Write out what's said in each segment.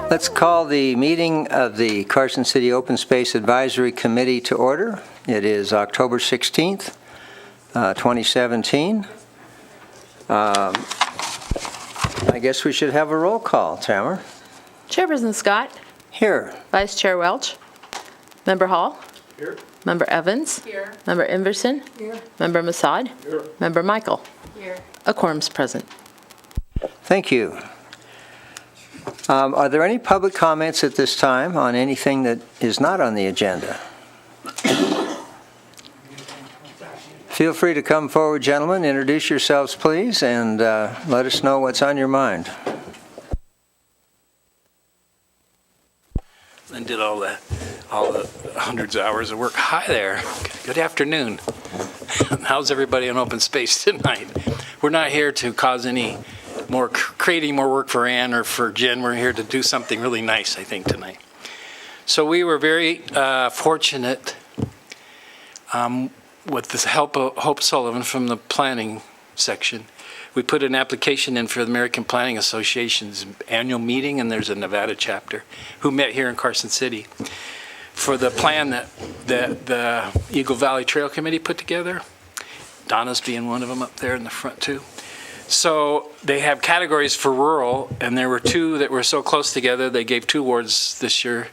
Let's call the meeting of the Carson City Open Space Advisory Committee to order. It is October 16th, 2017. I guess we should have a roll call. Tamara? Chairperson Scott. Here. Vice Chair Welch. Member Hall. Here. Member Evans. Here. Member Inverson. Here. Member Masad. Here. Member Michael. Here. A quorum's present. Thank you. Are there any public comments at this time on anything that is not on the agenda? Feel free to come forward, gentlemen. Introduce yourselves, please, and let us know what's on your mind. And did all the hundreds of hours of work. Hi there. Good afternoon. How's everybody on open space tonight? We're not here to cause any more creating more work for Ann or for Jen. We're here to do something really nice, I think, tonight. So we were very fortunate with the help of Hope Sullivan from the planning section. We put an application in for the American Planning Association's annual meeting, and there's a Nevada chapter who met here in Carson City for the plan that the Eagle Valley Trail Committee put together. Donna's being one of them up there in the front too. So they have categories for rural, and there were two that were so close together, they gave 2 awards this year.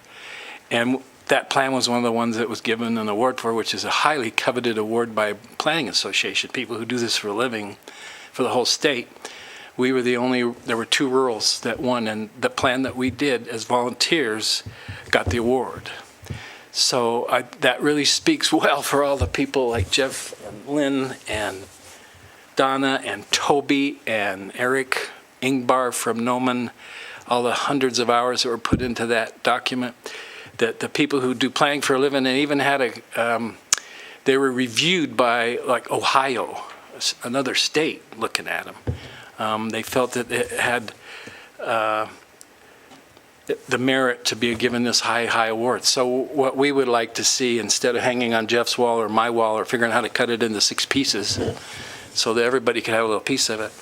And that plan was one of the ones that was given an award for, which is a highly coveted award by Planning Association, people who do this for a living for the whole state. we were there were 2 rurals that won, and the plan that we did as volunteers got the award. So that really speaks well for all the people like Jeff and Lynn and Donna and Toby and Eric Ingbar from Noman, all the hundreds of hours that were put into that document, that the people who do planning for a living, and even had they were reviewed by like Ohio, another state, looking at them. They felt that it had the merit to be given this high award. So what we would like to see, instead of hanging on Jeff's wall or my wall or figuring out how to cut it into 6 pieces so that everybody could have a little piece of it,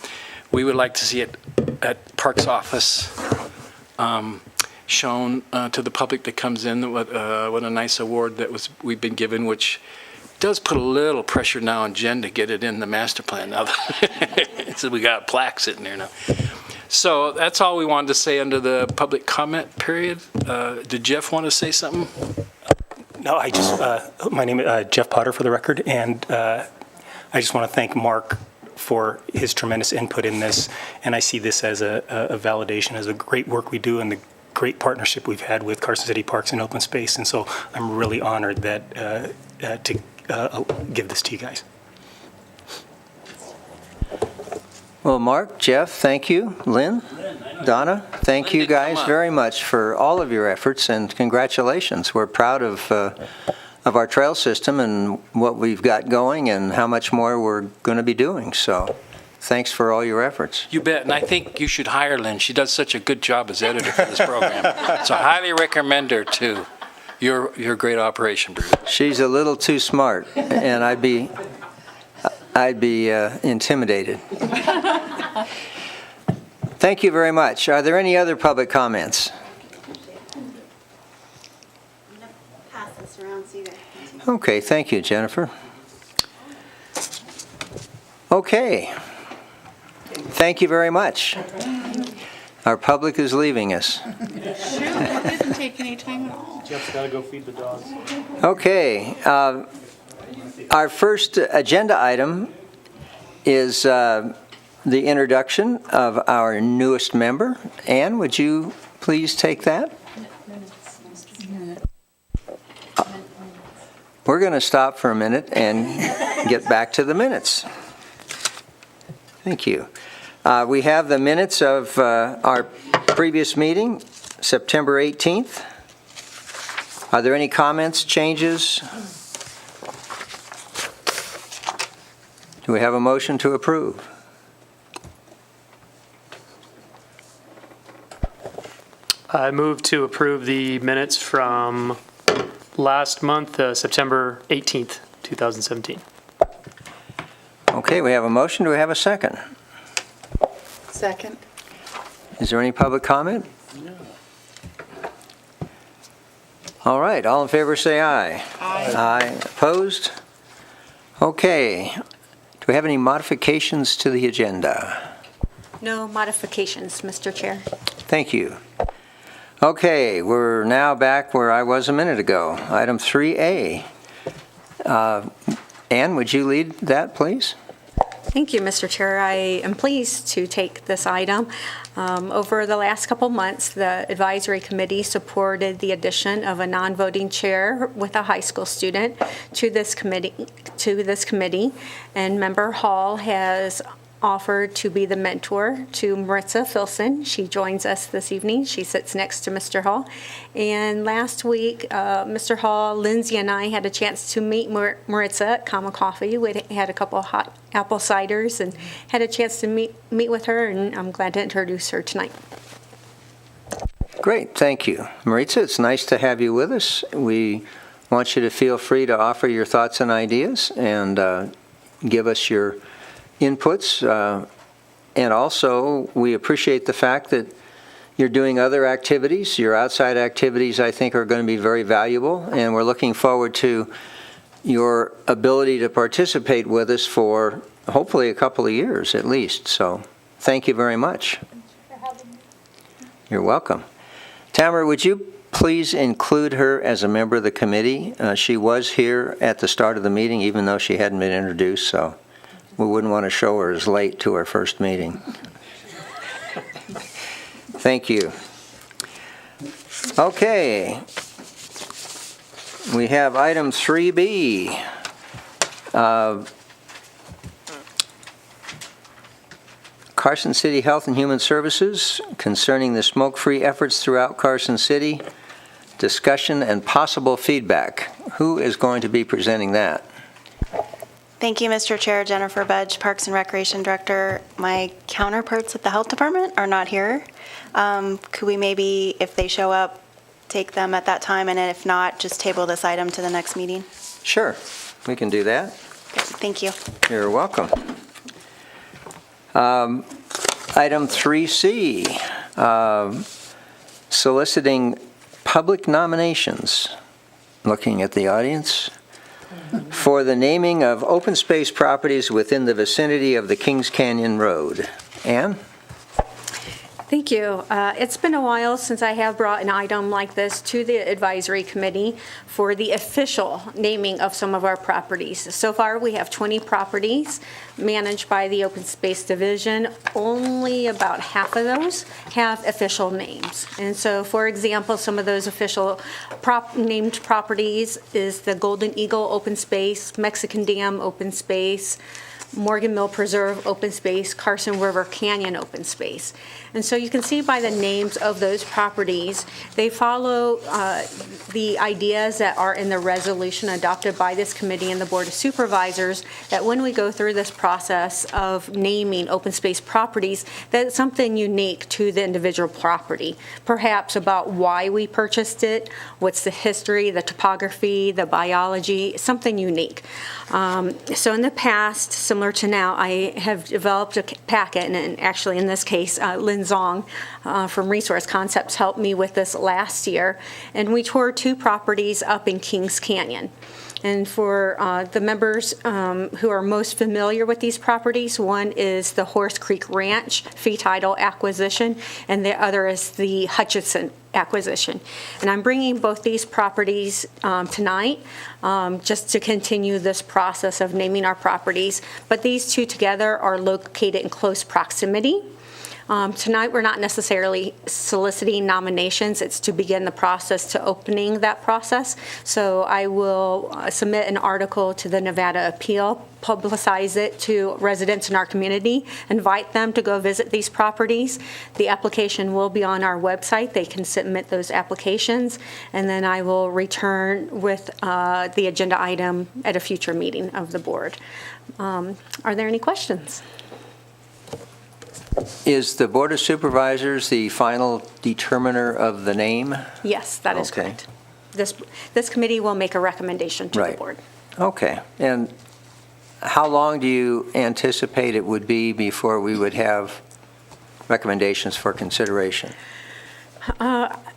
we would like to see it at Parks office shown to the public that comes in. What a nice award that we've been given, which does put a little pressure now on Jen to get it in the master plan now. So we got a plaque sitting there now. So that's all we wanted to say under the public comment period. Did Jeff want to say something? No, I just, my name is Jeff Potter for the record, and I just want to thank Mark for his tremendous input in this, and I see this as a validation, as the great work we do and the great partnership we've had with Carson City Parks and Open Space, and so I'm really honored that to give this to you guys. Well, Mark, Jeff, thank you. Lynn, Donna, thank you guys very much for all of your efforts, and congratulations. We're proud of our trail system and what we've got going and how much more we're going to be doing. So thanks for all your efforts. You bet, and I think you should hire Lynn. She does such a good job as editor for this program. So I highly recommend her to your great operation, Bruce. She's a little too smart, and I'd be intimidated. Thank you very much. Are there any other public comments? Pass this around so you guys can see. Okay, thank you, Jennifer. Okay. Thank you very much. Our public is leaving us. Sure, it didn't take any time at all. Jeff's got to go feed the dogs. Okay. Our first agenda item is the introduction of our newest member. Ann, would you please take that? We're going to stop for a minute and get back to the minutes. Thank you. We have the minutes of our previous meeting, September 18th. Are there any comments, changes? Do we have a motion to approve? I move to approve the minutes from last month, September 18th, 2017. Okay, we have a motion. Do we have a second? Second. Is there any public comment? No. All right, all in favor say aye. Aye. Aye. Opposed? Okay. Do we have any modifications to the agenda? No modifications, Mr. Chair. Thank you. Okay, we're now back where I was a minute ago. Item 3A. Ann, would you lead that, please? Thank you, Mr. Chair. I am pleased to take this item. Over the last couple months, the advisory committee supported the addition of a non-voting chair with a high school student to this committee, and Member Hall has offered to be the mentor to Maritza Filson. She joins us this evening. She sits next to Mr. Hall. And last week, Mr. Hall, Lindsay, and I had a chance to meet Maritza at Comma Coffee. We had a couple of hot apple ciders and had a chance to meet with her, and I'm glad to introduce her tonight. Great, thank you. Maritza, it's nice to have you with us. We want you to feel free to offer your thoughts and ideas and give us your inputs, and also we appreciate the fact that you're doing other activities. Your outside activities, I think, are going to be very valuable, and we're looking forward to your ability to participate with us for hopefully a couple of years at least. So thank you very much. You're welcome. Tamara, would you please include her as a member of the committee? She was here at the start of the meeting, even though she hadn't been introduced, so we wouldn't want to show her as late to our first meeting. Thank you. Okay. We have item 3B. Carson City Health and Human Services concerning the smoke-free efforts throughout Carson City. Discussion and possible feedback. Who is going to be presenting that? Thank you, Mr. Chair. Jennifer Budge, Parks and Recreation Director. My counterparts at the Health Department are not here. Could we maybe, if they show up, take them at that time, and if not, just table this item to the next meeting? Sure, we can do that. Great, thank you. You're welcome. Item 3C, soliciting public nominations, looking at the audience, for the naming of open space properties within the vicinity of the Kings Canyon Road. Ann? Thank you. It's been a while since I have brought an item like this to the advisory committee for the official naming of some of our properties. So far, we have 20 properties managed by the Open Space Division. Only about half of those have official names. And so, for example, some of those official named properties is the Golden Eagle Open Space, Mexican Dam Open Space, Morgan Mill Preserve Open Space, Carson River Canyon Open Space. And so you can see by the names of those properties, they follow the ideas that are in the resolution adopted by this committee and the Board of Supervisors, that when we go through this process of naming open space properties, that it's something unique to the individual property, perhaps about why we purchased it, what's the history, the topography, the biology, something unique. So in the past, similar to now, I have developed a packet, and actually in this case, Lynn Zong from Resource Concepts helped me with this last year, and we toured 2 properties up in Kings Canyon. And for the members who are most familiar with these properties, one is the Horse Creek Ranch fee title acquisition, and the other is the Hutchinson acquisition. And I'm bringing both these properties tonight just to continue this process of naming our properties. But these 2 together are located in close proximity. Tonight, we're not necessarily soliciting nominations. It's to begin the process to opening that process. So I will submit an article to the Nevada Appeal, publicize it to residents in our community, invite them to go visit these properties. The application will be on our website. They can submit those applications, and then I will return with the agenda item at a future meeting of the board. Are there any questions? Is the Board of Supervisors the final determiner of the name? Yes, that is Okay. correct. This committee will make a recommendation to the Right. board. Okay. And how long do you anticipate it would be before we would have recommendations for consideration?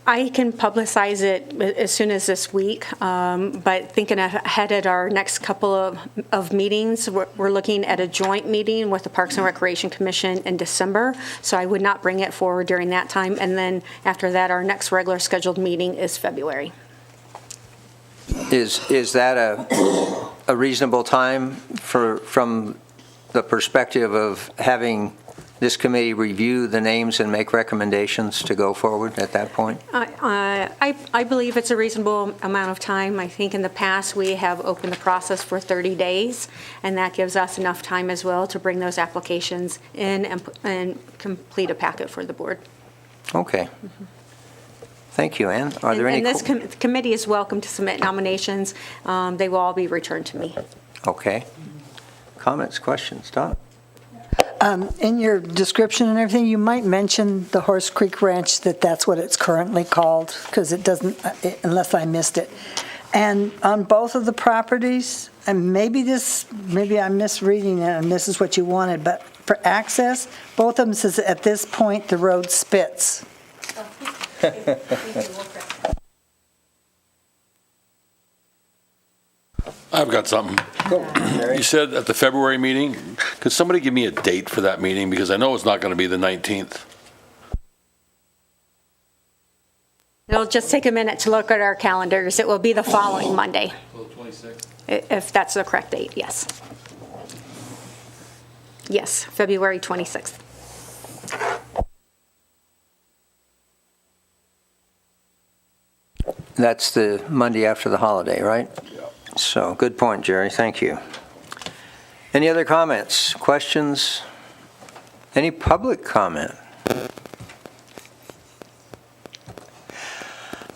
I can publicize it as soon as this week, but thinking ahead at our next couple of meetings, we're looking at a joint meeting with the Parks and Recreation Commission in December, so I would not bring it forward during that time, and then after that, our next regular scheduled meeting is February. Is that a reasonable time from the perspective of having this committee review the names and make recommendations to go forward at that point? I believe it's a reasonable amount of time. I think in the past, we have opened the process for 30 days, and that gives us enough time as well to bring those applications in and complete a packet for the board. Okay. Thank you, Ann. Are there any? And this committee is welcome to submit nominations. They will all be returned to me. Okay. Comments, questions? Donna? In your description and everything, you might mention the Horse Creek Ranch, that's what it's currently called, because it doesn't, unless I missed it. And on both of the properties, and maybe I'm misreading it and this is what you wanted, but for access, both of them says at this point the road spits. I've got something. You said at the February meeting, could somebody give me a date for that meeting? Because I know it's not going to be the 19th. It'll just take a minute to look at our calendars. It will be the following Monday. If that's the correct date, yes. Yes, February 26th. That's the Monday after the holiday, right? So, good point, Jerry. Thank you. Any other comments, questions? Any public comment?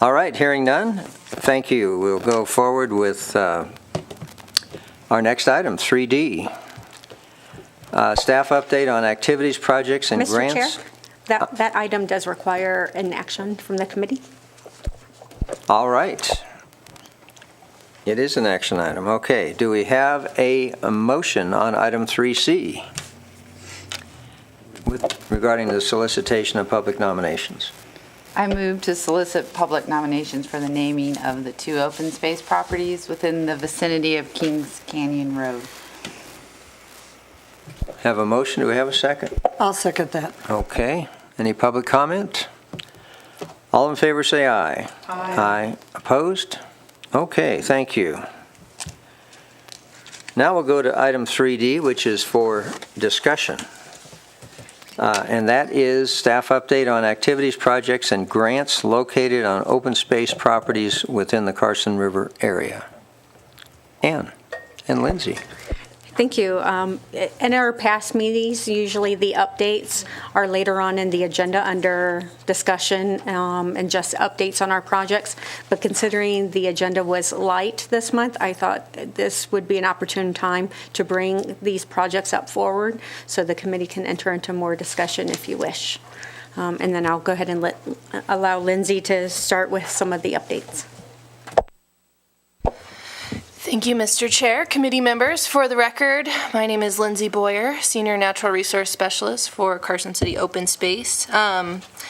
All right, hearing none, thank you. We'll go forward with our next item, 3D. Staff update on activities, projects, and grants. Mr. Chair, that item does require an action from the committee. All right. It is an action item. Okay. Do we have a motion on item 3C regarding the solicitation of public nominations? I move to solicit public nominations for the naming of the 2 open space properties within the vicinity of Kings Canyon Road. Have a motion. Do we have a second? I'll second that. Okay. Any public comment? All in favor say aye. Aye. Aye. Opposed? Okay, thank you. Now we'll go to item 3D, which is for discussion. And that is staff update on activities, projects, and grants located on open space properties within the Carson River area. Ann and Lindsay. Thank you. In our past meetings, usually the updates are later on in the agenda under discussion and just updates on our projects. But considering the agenda was light this month, I thought this would be an opportune time to bring these projects up forward so the committee can enter into more discussion if you wish. And then I'll go ahead and allow Lindsay to start with some of the updates. Thank you, Mr. Chair, committee members. For the record, my name is Lindsay Boyer, Senior Natural Resource Specialist for Carson City Open Space.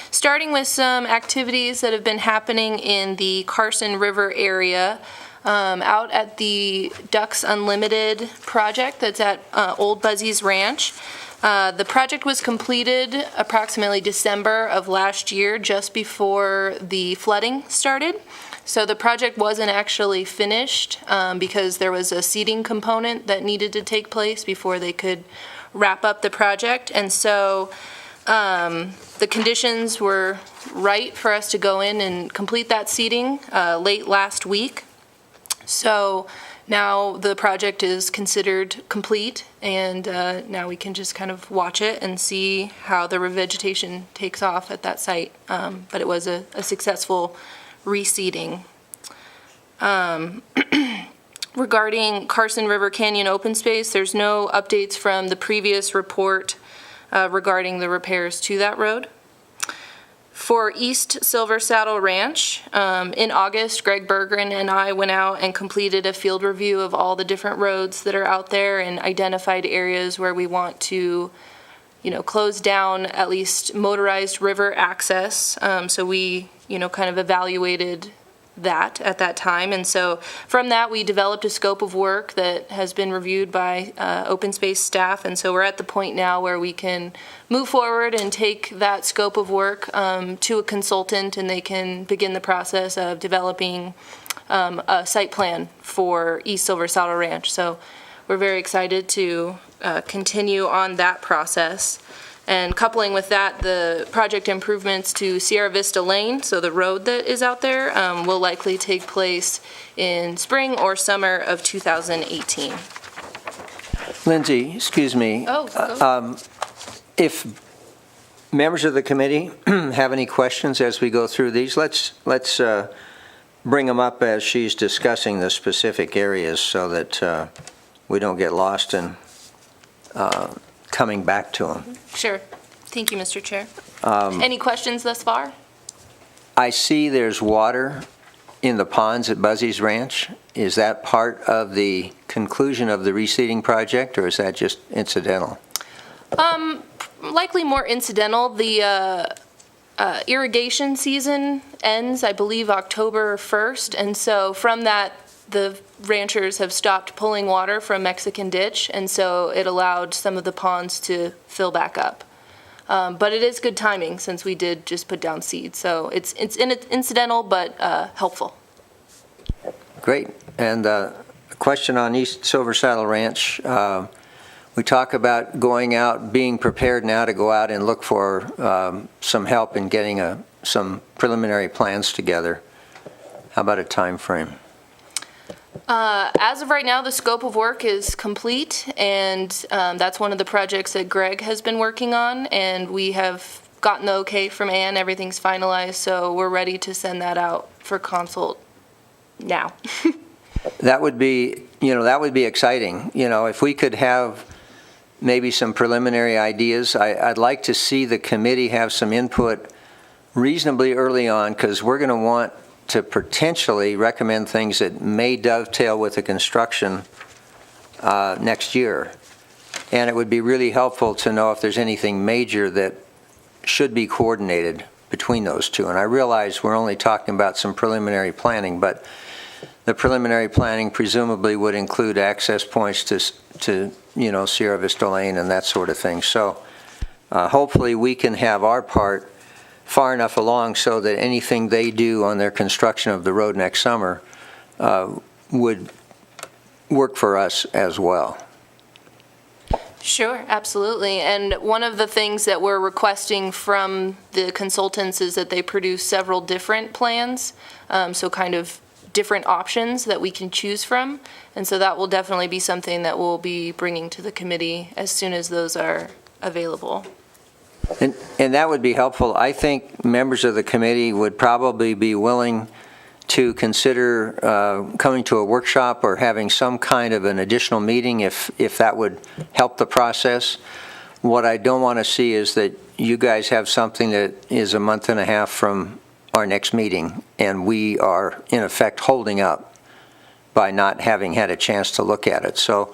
Starting with some activities that have been happening in the Carson River area, out at the Ducks Unlimited project that's at Old Buzzy's Ranch. The project was completed approximately December of last year, just before the flooding started. So the project wasn't actually finished because there was a seeding component that needed to take place before they could wrap up the project. And so the conditions were right for us to go in and complete that seeding late last week. So now the project is considered complete, and now we can just kind of watch it and see how the revegetation takes off at that site. But it was a successful reseeding. Regarding Carson River Canyon open space, there's no updates from the previous report regarding the repairs to that road. For East Silver Saddle Ranch, in August, Greg Bergeron and I went out and completed a field review of all the different roads that are out there and identified areas where we want to close down at least motorized river access. So we, kind of evaluated that at that time. And so from that, we developed a scope of work that has been reviewed by open space staff. And so we're at the point now where we can move forward and take that scope of work to a consultant, and they can begin the process of developing a site plan for East Silver Saddle Ranch. So we're very excited to continue on that process. And coupling with that, the project improvements to Sierra Vista Lane, so the road that is out there, will likely take place in spring or summer of 2018. Lindsay, excuse me. If members of the committee have any questions as we go through these, let's bring them up as she's discussing the specific areas so that we don't get lost in coming back to them. Sure. Thank you, Mr. Chair. Any questions thus far? I see there's water in the ponds at Buzzy's Ranch. Is that part of the conclusion of the reseeding project, or is that just incidental? Likely more incidental. The irrigation season ends, I believe, October 1st, and so from that, the ranchers have stopped pulling water from Mexican Ditch, and so it allowed some of the ponds to fill back up. But it is good timing since we did just put down seeds, so it's incidental but helpful. Great. And a question on East Silver Saddle Ranch. We talk about going out, being prepared now to go out and look for some help in getting some preliminary plans together. How about a time frame? As of right now, the scope of work is complete, and that's one of the projects that Greg has been working on, and we have gotten the okay from Ann. Everything's finalized, so we're ready to send that out for consult now. That would be, that would be exciting. If we could have maybe some preliminary ideas, I'd like to see the committee have some input reasonably early on, because we're going to want to potentially recommend things that may dovetail with the construction next year. And it would be really helpful to know if there's anything major that should be coordinated between those two. And I realize we're only talking about some preliminary planning, but the preliminary planning presumably would include access points to Sierra Vista Lane and that sort of thing. So hopefully we can have our part far enough along so that anything they do on their construction of the road next summer would work for us as well. Sure, absolutely. And one of the things that we're requesting from the consultants is that they produce several different plans, so kind of different options that we can choose from. And so that will definitely be something that we'll be bringing to the committee as soon as those are available. And that would be helpful. I think members of the committee would probably be willing to consider coming to a workshop or having some kind of an additional meeting if that would help the process. What I don't want to see is that you guys have something that is a month and a half from our next meeting, and we are, in effect, holding up by not having had a chance to look at it. So,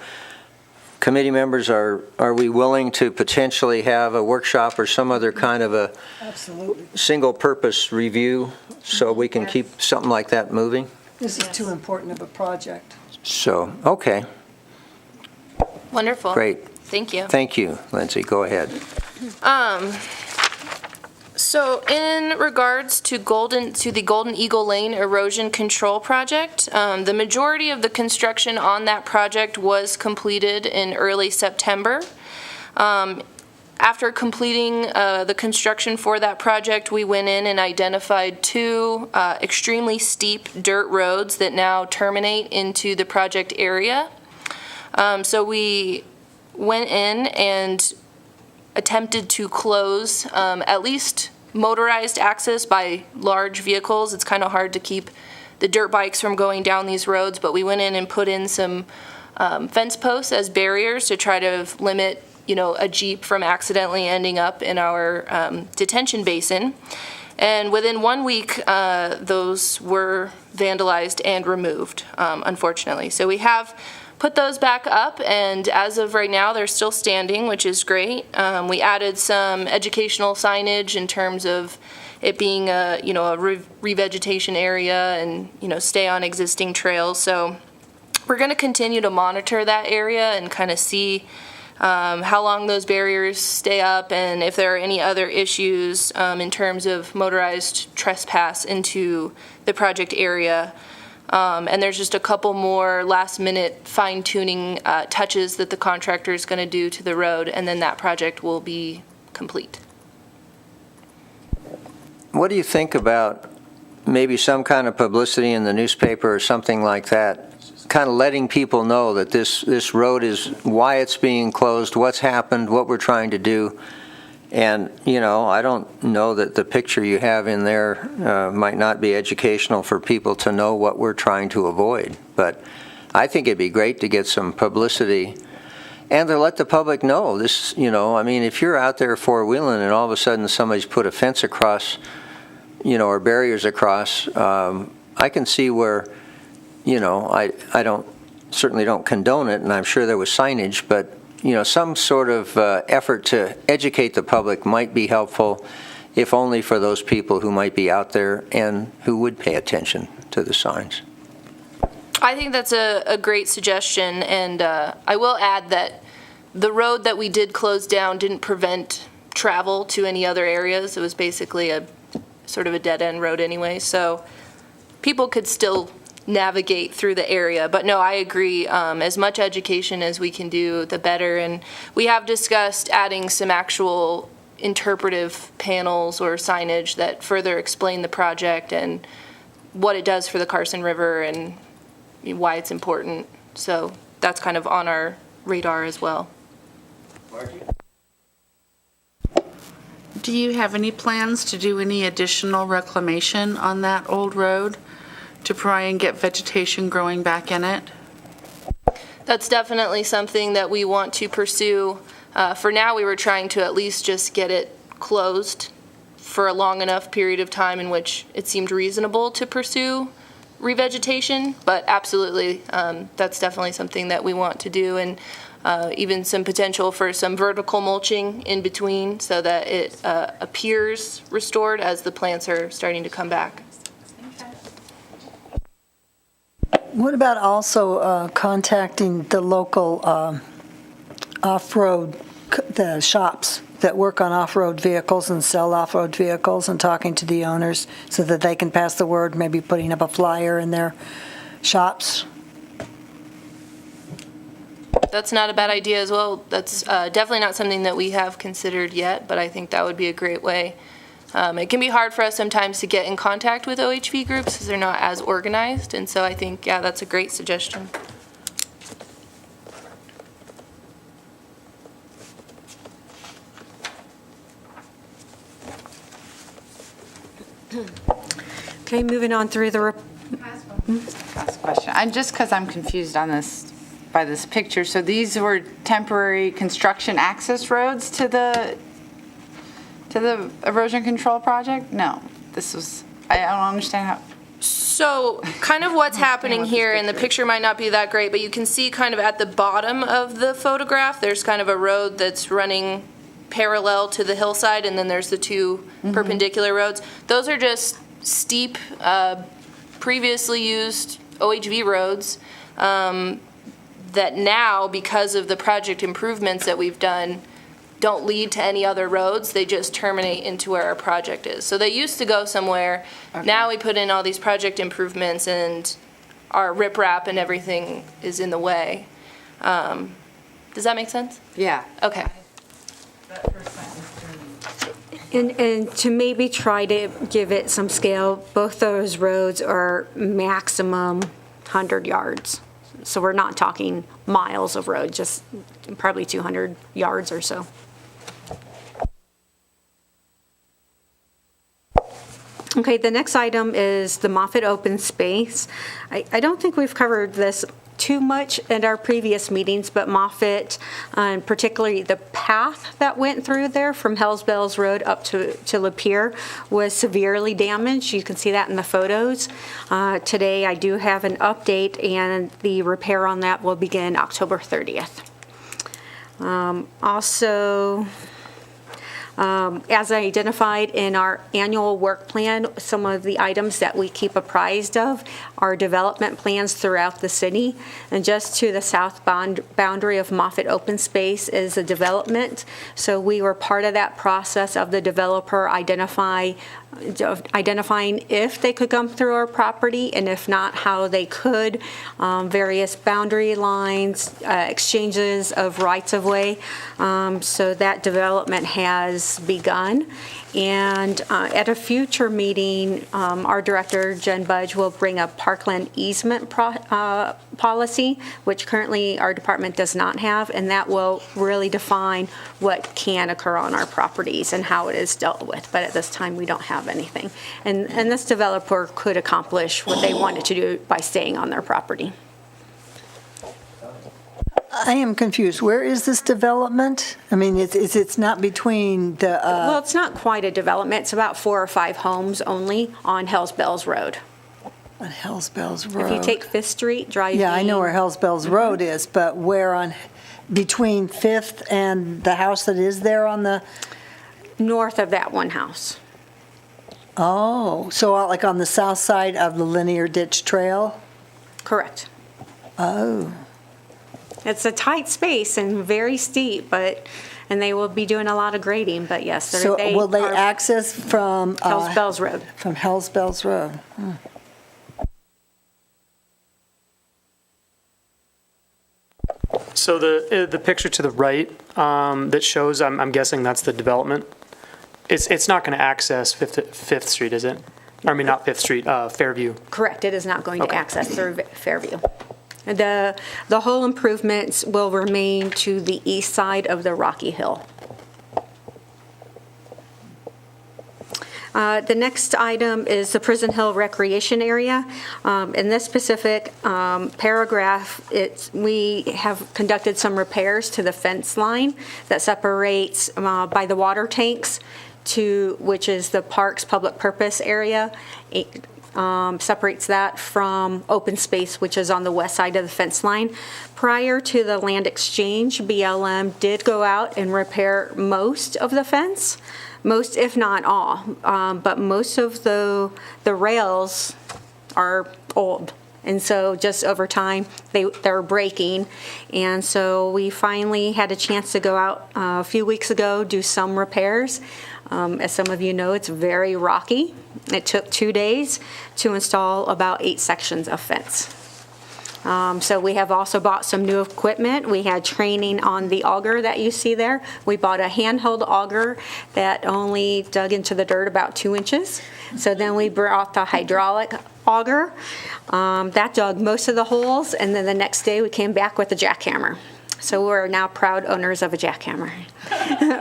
committee members, are we willing to potentially have a workshop or some other kind of a single-purpose review so we can keep something like that moving? This is too important of a project. So, okay, Wonderful. great. Thank you. Thank you, Lindsay. Go ahead. So in regards to the Golden Eagle Lane erosion control project, the majority of the construction on that project was completed in early September. After completing the construction for that project, we went in and identified two extremely steep dirt roads that now terminate into the project area. So we went in and attempted to close at least motorized access by large vehicles. It's kind of hard to keep the dirt bikes from going down these roads, but we went in and put in some fence posts as barriers to try to limit, a Jeep from accidentally ending up in our detention basin. And within 1 week, those were vandalized and removed, unfortunately. So we have put those back up, and as of right now, they're still standing, which is great. We added some educational signage in terms of it being a revegetation area and, stay on existing trails. So we're going to continue to monitor that area and kind of see how long those barriers stay up and if there are any other issues in terms of motorized trespass into the project area. And there's just a couple more last-minute fine-tuning touches that the contractor is going to do to the road, and then that project will be complete. What do you think about maybe some kind of publicity in the newspaper or something like that, kind of letting people know that this road is, why it's being closed, what's happened, what we're trying to do? And, I don't know that the picture you have in there might not be educational for people to know what we're trying to avoid. But I think it'd be great to get some publicity and to let the public know this, if you're out there four-wheeling and all of a sudden somebody's put a fence across, or barriers across, I can see where, I certainly don't condone it, and I'm sure there was signage, but some sort of effort to educate the public might be helpful, if only for those people who might be out there and who would pay attention to the signs. I think that's a great suggestion, and I will add that the road that we did close down didn't prevent travel to any other areas. It was basically a sort of a dead-end road anyway, so people could still navigate through the area. But no, I agree. As much education as we can do, the better. And we have discussed adding some actual interpretive panels or signage that further explain the project and what it does for the Carson River and why it's important. So that's kind of on our radar as well. Do you have any plans to do any additional reclamation on that old road to try and get vegetation growing back in it? That's definitely something that we want to pursue. For now, we were trying to at least just get it closed for a long enough period of time in which it seemed reasonable to pursue revegetation, but absolutely, that's definitely something that we want to do, and even some potential for some vertical mulching in between so that it appears restored as the plants are starting to come back. What about also contacting the local off-road, the shops that work on off-road vehicles and sell off-road vehicles, and talking to the owners so that they can pass the word, maybe putting up a flyer in their shops? That's not a bad idea as well. That's definitely not something that we have considered yet, but I think that would be a great way. It can be hard for us sometimes to get in contact with OHV groups because they're not as organized, and so I think, yeah, that's a great suggestion. Okay, moving on through the, Last question. Just because I'm confused on this, by this picture. So these were temporary construction access roads to the erosion control project? No, this was, I don't understand how. So kind of what's happening here, and the picture might not be that great, but you can see kind of at the bottom of the photograph, there's kind of a road that's running parallel to the hillside, and then there's the two perpendicular roads. Those are just steep, previously used OHV roads that now, because of the project improvements that we've done, don't lead to any other roads. They just terminate into where our project is. So they used to go somewhere. Okay. Now we put in all these project improvements, and our riprap and everything is in the way. Does that make sense? Yeah. Okay. and to maybe try to give it some scale, both those roads are maximum 100 yards. So we're not talking miles of road, just probably 200 yards or so. Okay, the next item is the Moffett Open Space. I don't think we've covered this too much in our previous meetings, but Moffett, particularly the path that went through there from Hells Bells Road up to Lapeer, was severely damaged. You can see that in the photos. Today I do have an update, and the repair on that will begin October 30th. Also, as identified in our annual work plan, some of the items that we keep apprised of are development plans throughout the city. And just to the south boundary of Moffett Open Space is a development. So we were part of that process of the developer identifying if they could come through our property, and if not, how they could, various boundary lines, exchanges of rights-of-way. So that development has begun. And at a future meeting, our director, Jen Budge, will bring a parkland easement policy, which currently our department does not have, and that will really define what can occur on our properties and how it is dealt with. But at this time, we don't have anything. And this developer could accomplish what they wanted to do by staying on their property. I am confused. Where is this development? I mean, it's not between the... Well, it's not quite a development. It's about 4 or 5 homes only on Hells Bells Road. On Hells Bells Road. If you take 5th Street, drive... Yeah, I know where Hells Bells Road is, but where on, between 5th and the house that is there on the... North of that one house. Oh, so like on the south side of the linear ditch trail? Correct. Oh. It's a tight space and very steep, and they will be doing a lot of grading, but yes. So will they access from... Hells Bells Road. From Hells Bells Road. Hmm. So the picture to the right that shows, I'm guessing that's the development. It's not going to access Fifth Street, is it? I mean, not Fifth Street, Fairview. Correct, it is not going to Okay. access through Fairview. The whole improvements will remain to the east side of the Rocky Hill. The next item is the Prison Hill Recreation Area. In this specific paragraph, we have conducted some repairs to the fence line that separates by the water tanks which is the park's public purpose area. It separates that from open space, which is on the west side of the fence line. Prior to the land exchange, BLM did go out and repair most of the fence. Most, if not all, but most of the rails are old. And so just over time, they're breaking. And so we finally had a chance to go out a few weeks ago, do some repairs. As some of you know, it's very rocky. It took 2 days to install about 8 sections of fence. So we have also bought some new equipment. We had training on the auger that you see there. We bought a handheld auger that only dug into the dirt about 2 inches. So then we brought the hydraulic auger. That dug most of the holes, and then the next day we came back with a jackhammer. So we're now proud owners of a jackhammer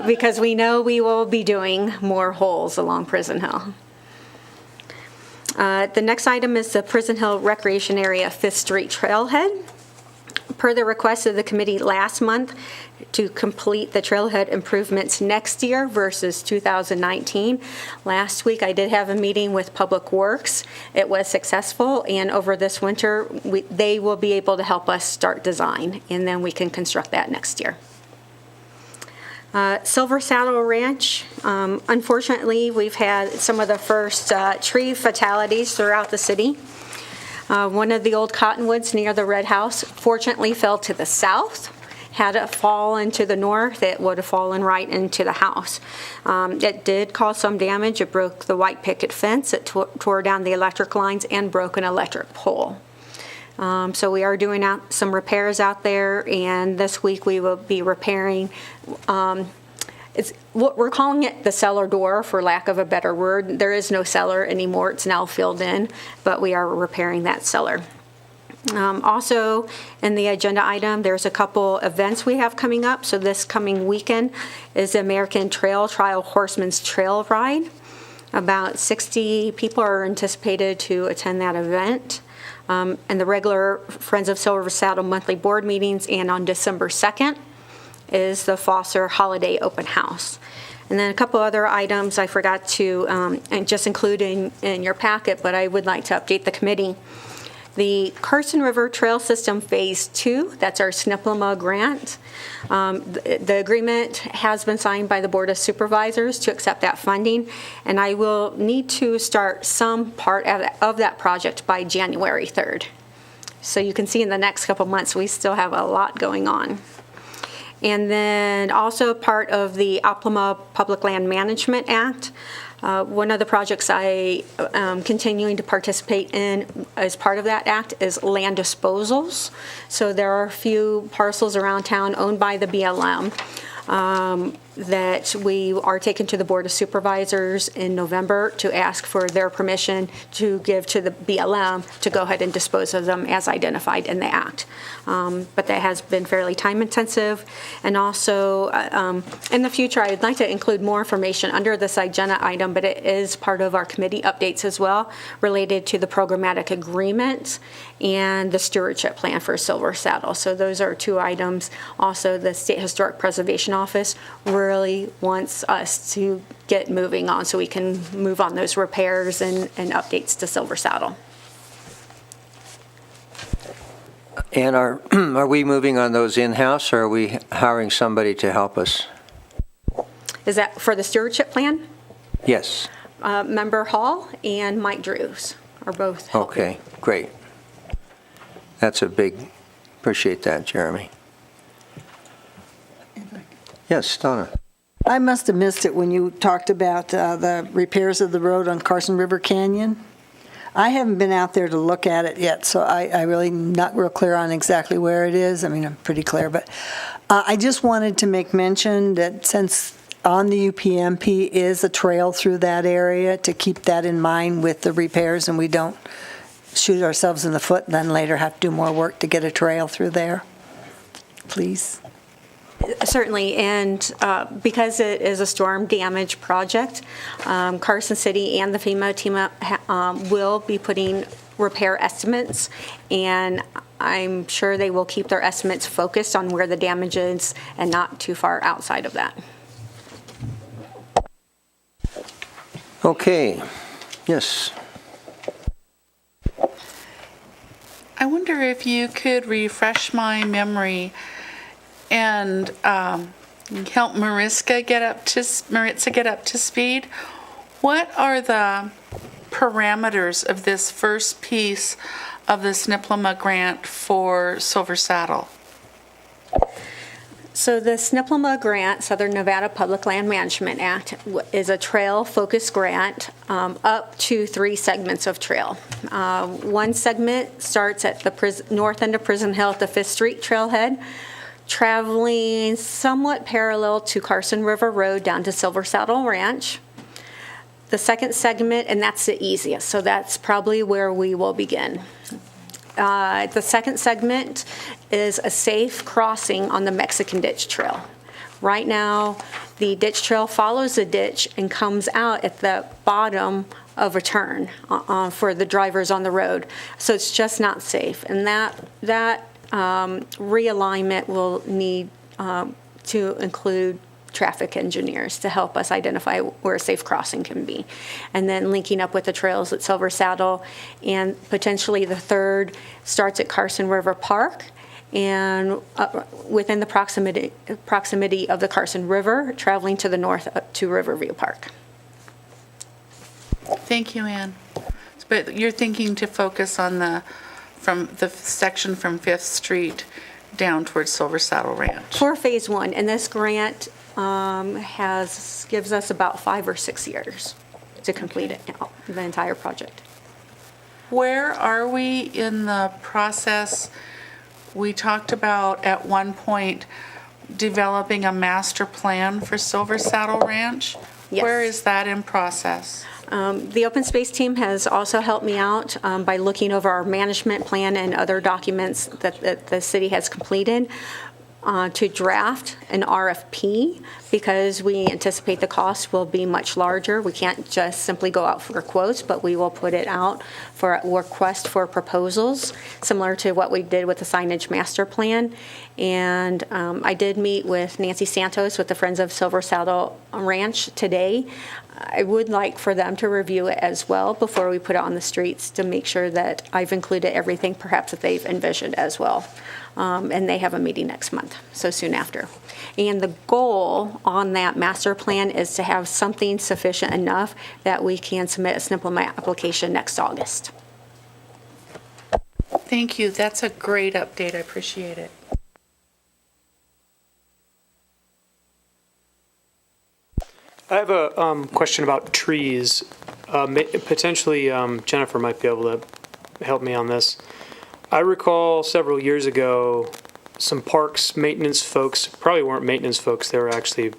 because we know we will be doing more holes along Prison Hill. The next item is the Prison Hill Recreation Area 5th Street Trailhead. Per the request of the committee last month to complete the trailhead improvements next year versus 2019. Last week I did have a meeting with Public Works. It was successful, and over this winter they will be able to help us start design, and then we can construct that next year. Silver Saddle Ranch, unfortunately, we've had some of the first tree fatalities throughout the city. One of the old cottonwoods near the Red House fortunately fell to the south. Had it fallen to the north, it would have fallen right into the house. It did cause some damage. It broke the white picket fence. It tore down the electric lines and broke an electric pole. So we are doing some repairs out there, and this week we will be repairing, we're calling it the cellar door, for lack of a better word. There is no cellar anymore, it's now filled in, but we are repairing that cellar. Also, in the agenda item, there's a couple events we have coming up. So this coming weekend is the American Trail Horseman's Trail Ride. About 60 people are anticipated to attend that event. And the regular Friends of Silver Saddle monthly board meetings, and on December 2nd is the Foster Holiday Open House. And then a couple other items I forgot to and just include in your packet, but I would like to update the committee. The Carson River Trail System Phase 2, that's our SNPLMA grant. The agreement has been signed by the Board of Supervisors to accept that funding, and I will need to start some part of that project by January 3rd. So you can see in the next couple months, we still have a lot going on. And then also part of the Oklahoma Public Land Management Act. One of the projects I am continuing to participate in as part of that act is land disposals. So there are a few parcels around town owned by the BLM that we are taking to the Board of Supervisors in November to ask for their permission to give to the BLM to go ahead and dispose of them as identified in the act. But that has been fairly time intensive. And also in the future, I would like to include more information under this agenda item, but it is part of our committee updates as well, related to the programmatic agreement and the stewardship plan for Silver Saddle. So those are 2 items. Also, the State Historic Preservation Office really wants us to get moving on so we can move on those repairs and updates to Silver Saddle. And are we moving on those in-house, or are we hiring somebody to help us? Is that for the stewardship plan? Yes. Member Hall and Mike Drews are both helping. Okay, great. That's a big, appreciate that, Jeremy. Yes, Donna. I must have missed it when you talked about the repairs of the road on Carson River Canyon. I haven't been out there to look at it yet, so I really not real clear on exactly where it is. I mean, I'm pretty clear, but I just wanted to make mention that since on the UPMP is a trail through that area, to keep that in mind with the repairs, and we don't shoot ourselves in the foot and then later have to do more work to get a trail through there? Please. Certainly, and because it is a storm damage project, Carson City and the FEMA team will be putting repair estimates, and I'm sure they will keep their estimates focused on where the damage is and not too far outside of that. Okay, yes. I wonder if you could refresh my memory and help Maritza get up to speed. What are the parameters of this first piece of the SNPLMA grant for Silver Saddle? So the SNPLMA grant, Southern Nevada Public Land Management Act, is a trail-focused grant up to 3 segments of trail. One segment starts at the north end of Prison Hill at the 5th Street trailhead, traveling somewhat parallel to Carson River Road down to Silver Saddle Ranch. The second segment, and that's the easiest, so that's probably where we will begin. The second segment is a safe crossing on the Mexican Ditch Trail. Right now, the ditch trail follows the ditch and comes out at the bottom of a turn for the drivers on the road. So it's just not safe. And that realignment will need to include traffic engineers to help us identify where a safe crossing can be. And then linking up with the trails at Silver Saddle, and potentially the third starts at Carson River Park and within the proximity of the Carson River, traveling to the north up to Riverview Park. Thank you, Ann. But you're thinking to focus on from the section from 5th Street down towards Silver Saddle Ranch. For phase 1, and this grant gives us about 5 or 6 years to complete it, the entire project. Where are we in the process? We talked about at one point developing a master plan for Silver Saddle Ranch. Yes. Where is that in process? The open space team has also helped me out by looking over our management plan and other documents that the city has completed to draft an RFP, because we anticipate the cost will be much larger. We can't just simply go out for quotes, but we will put it out for a request for proposals, similar to what we did with the signage master plan. And I did meet with Nancy Santos with the Friends of Silver Saddle Ranch today. I would like for them to review it as well before we put it on the streets, to make sure that I've included everything perhaps that they've envisioned as well. And they have a meeting next month, so soon after. And the goal on that master plan is to have something sufficient enough that we can submit a SNPLMA application next August. Thank you. That's a great update. I appreciate it. I have a question about trees. Potentially, Jennifer might be able to help me on this. I recall several years ago, some parks maintenance folks, probably weren't maintenance folks, they were actually,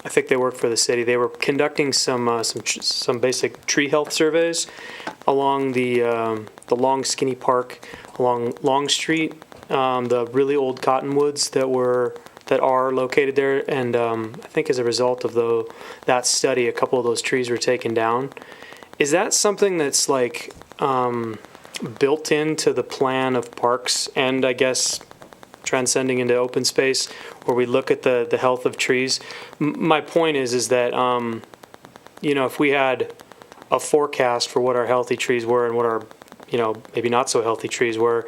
I think they worked for the city. They were conducting some basic tree health surveys along the long skinny park along Long Street, the really old cottonwoods that are located there. And I think as a result of that study, a couple of those trees were taken down. Is that something that's like built into the plan of parks, and I guess transcending into open space, where we look at the health of trees? My point is that if we had a forecast for what our healthy trees were and what our maybe not so healthy trees were,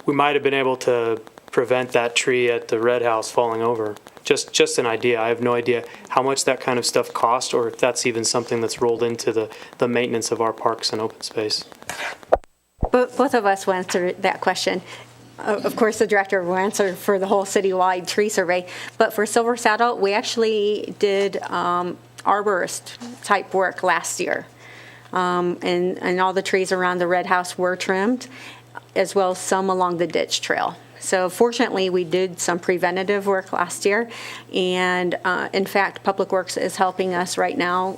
we might have been able to prevent that tree at the Red House falling over. Just an idea. I have no idea how much that kind of stuff costs, or if that's even something that's rolled into the maintenance of our parks and open space. But both of us will answer that question. Of course, the director will answer for the whole citywide tree survey. But for Silver Saddle, we actually did arborist type work last year. And all the trees around the Red House were trimmed, as well as some along the ditch trail. So fortunately, we did some preventative work last year, and in fact, Public Works is helping us right now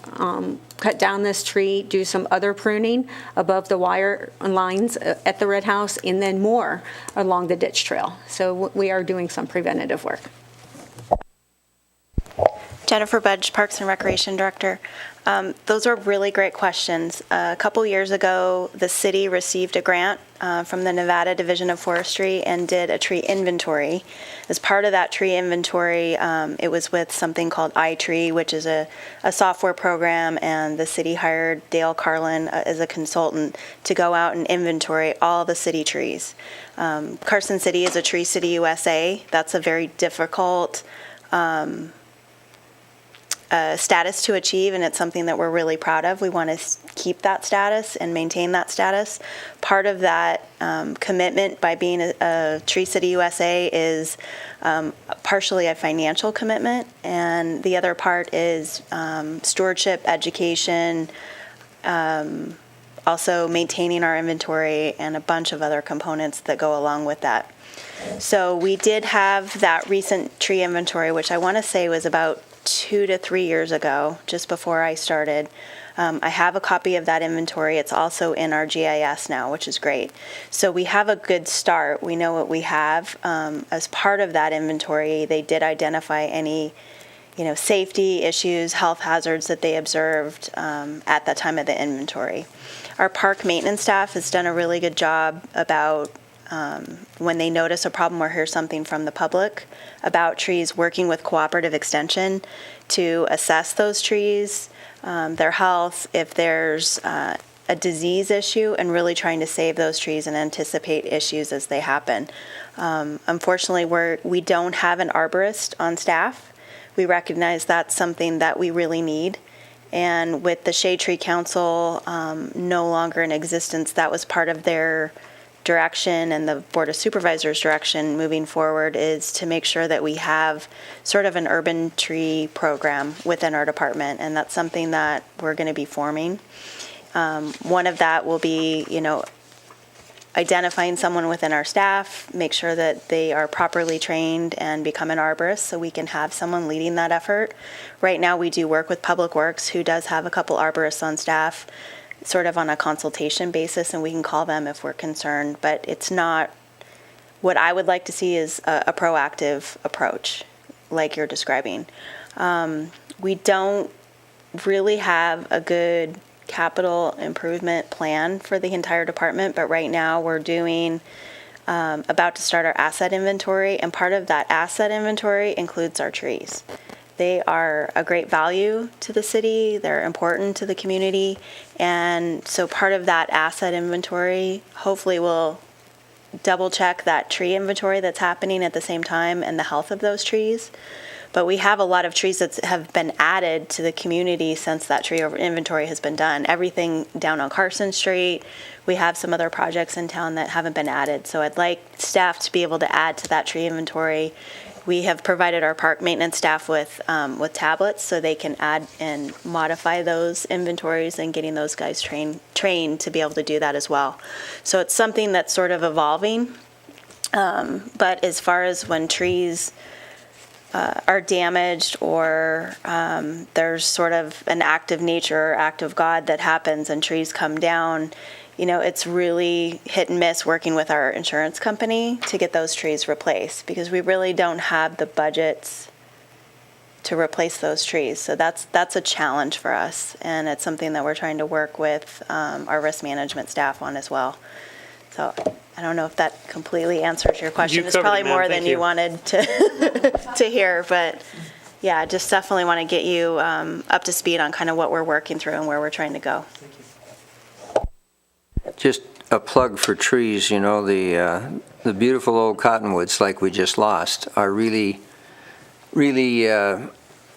cut down this tree, do some other pruning above the wire lines at the red house, and then more along the ditch trail. So we are doing some preventative work. Jennifer Budge, Parks and Recreation Director. Those are really great questions. A couple years ago, the city received a grant from the Nevada Division of Forestry and did a tree inventory. As part of that tree inventory, it was with something called iTree, which is a software program, and the city hired Dale Carlin as a consultant to go out and inventory all the city trees. Carson City is a Tree City USA. That's a very difficult status to achieve, and it's something that we're really proud of. We want to keep that status and maintain that status. Part of that commitment by being a Tree City USA is partially a financial commitment, and the other part is stewardship, education, also maintaining our inventory, and a bunch of other components that go along with that. So we did have that recent tree inventory, which I want to say was about 2 to 3 years ago, just before I started. I have a copy of that inventory. It's also in our GIS now, which is great. So we have a good start. We know what we have. As part of that inventory, they did identify any, safety issues, health hazards that they observed at the time of the inventory. Our park maintenance staff has done a really good job about when they notice a problem or hear something from the public about trees, working with cooperative extension to assess those trees, their health, if there's a disease issue, and really trying to save those trees and anticipate issues as they happen. Unfortunately, we don't have an arborist on staff. We recognize that's something that we really need. And with the Shade Tree Council no longer in existence, that was part of their direction, and the Board of Supervisors' direction moving forward is to make sure that we have sort of an urban tree program within our department, and that's something that we're going to be forming. One of that will be, identifying someone within our staff, make sure that they are properly trained and become an arborist so we can have someone leading that effort. Right now we do work with Public Works, who does have a couple arborists on staff, sort of on a consultation basis, and we can call them if we're concerned, but it's not, what I would like to see is a proactive approach like you're describing. We don't really have a good capital improvement plan for the entire department, but right now we're doing about to start our asset inventory, and part of that asset inventory includes our trees. They are a great value to the city, they're important to the community, and so part of that asset inventory hopefully will double check that tree inventory that's happening at the same time and the health of those trees. But we have a lot of trees that have been added to the community since that tree inventory has been done. Everything down on Carson Street. We have some other projects in town that haven't been added. So I'd like staff to be able to add to that tree inventory. We have provided our park maintenance staff with tablets so they can add and modify those inventories, and getting those guys trained to be able to do that as well. So it's something that's sort of evolving. But as far as when trees are damaged, or there's sort of an act of nature or act of God that happens and trees come down, it's really hit and miss working with our insurance company to get those trees replaced, because we really don't have the budgets to replace those trees. So that's a challenge for us, and it's something that we're trying to work with our risk management staff on as well. So I don't know if that completely answers your question. It's probably more than you wanted to hear, but yeah, just definitely want to get you up to speed on kind of what we're working through and where we're trying to go. Just a plug for trees, the beautiful old cottonwoods like we just lost are really,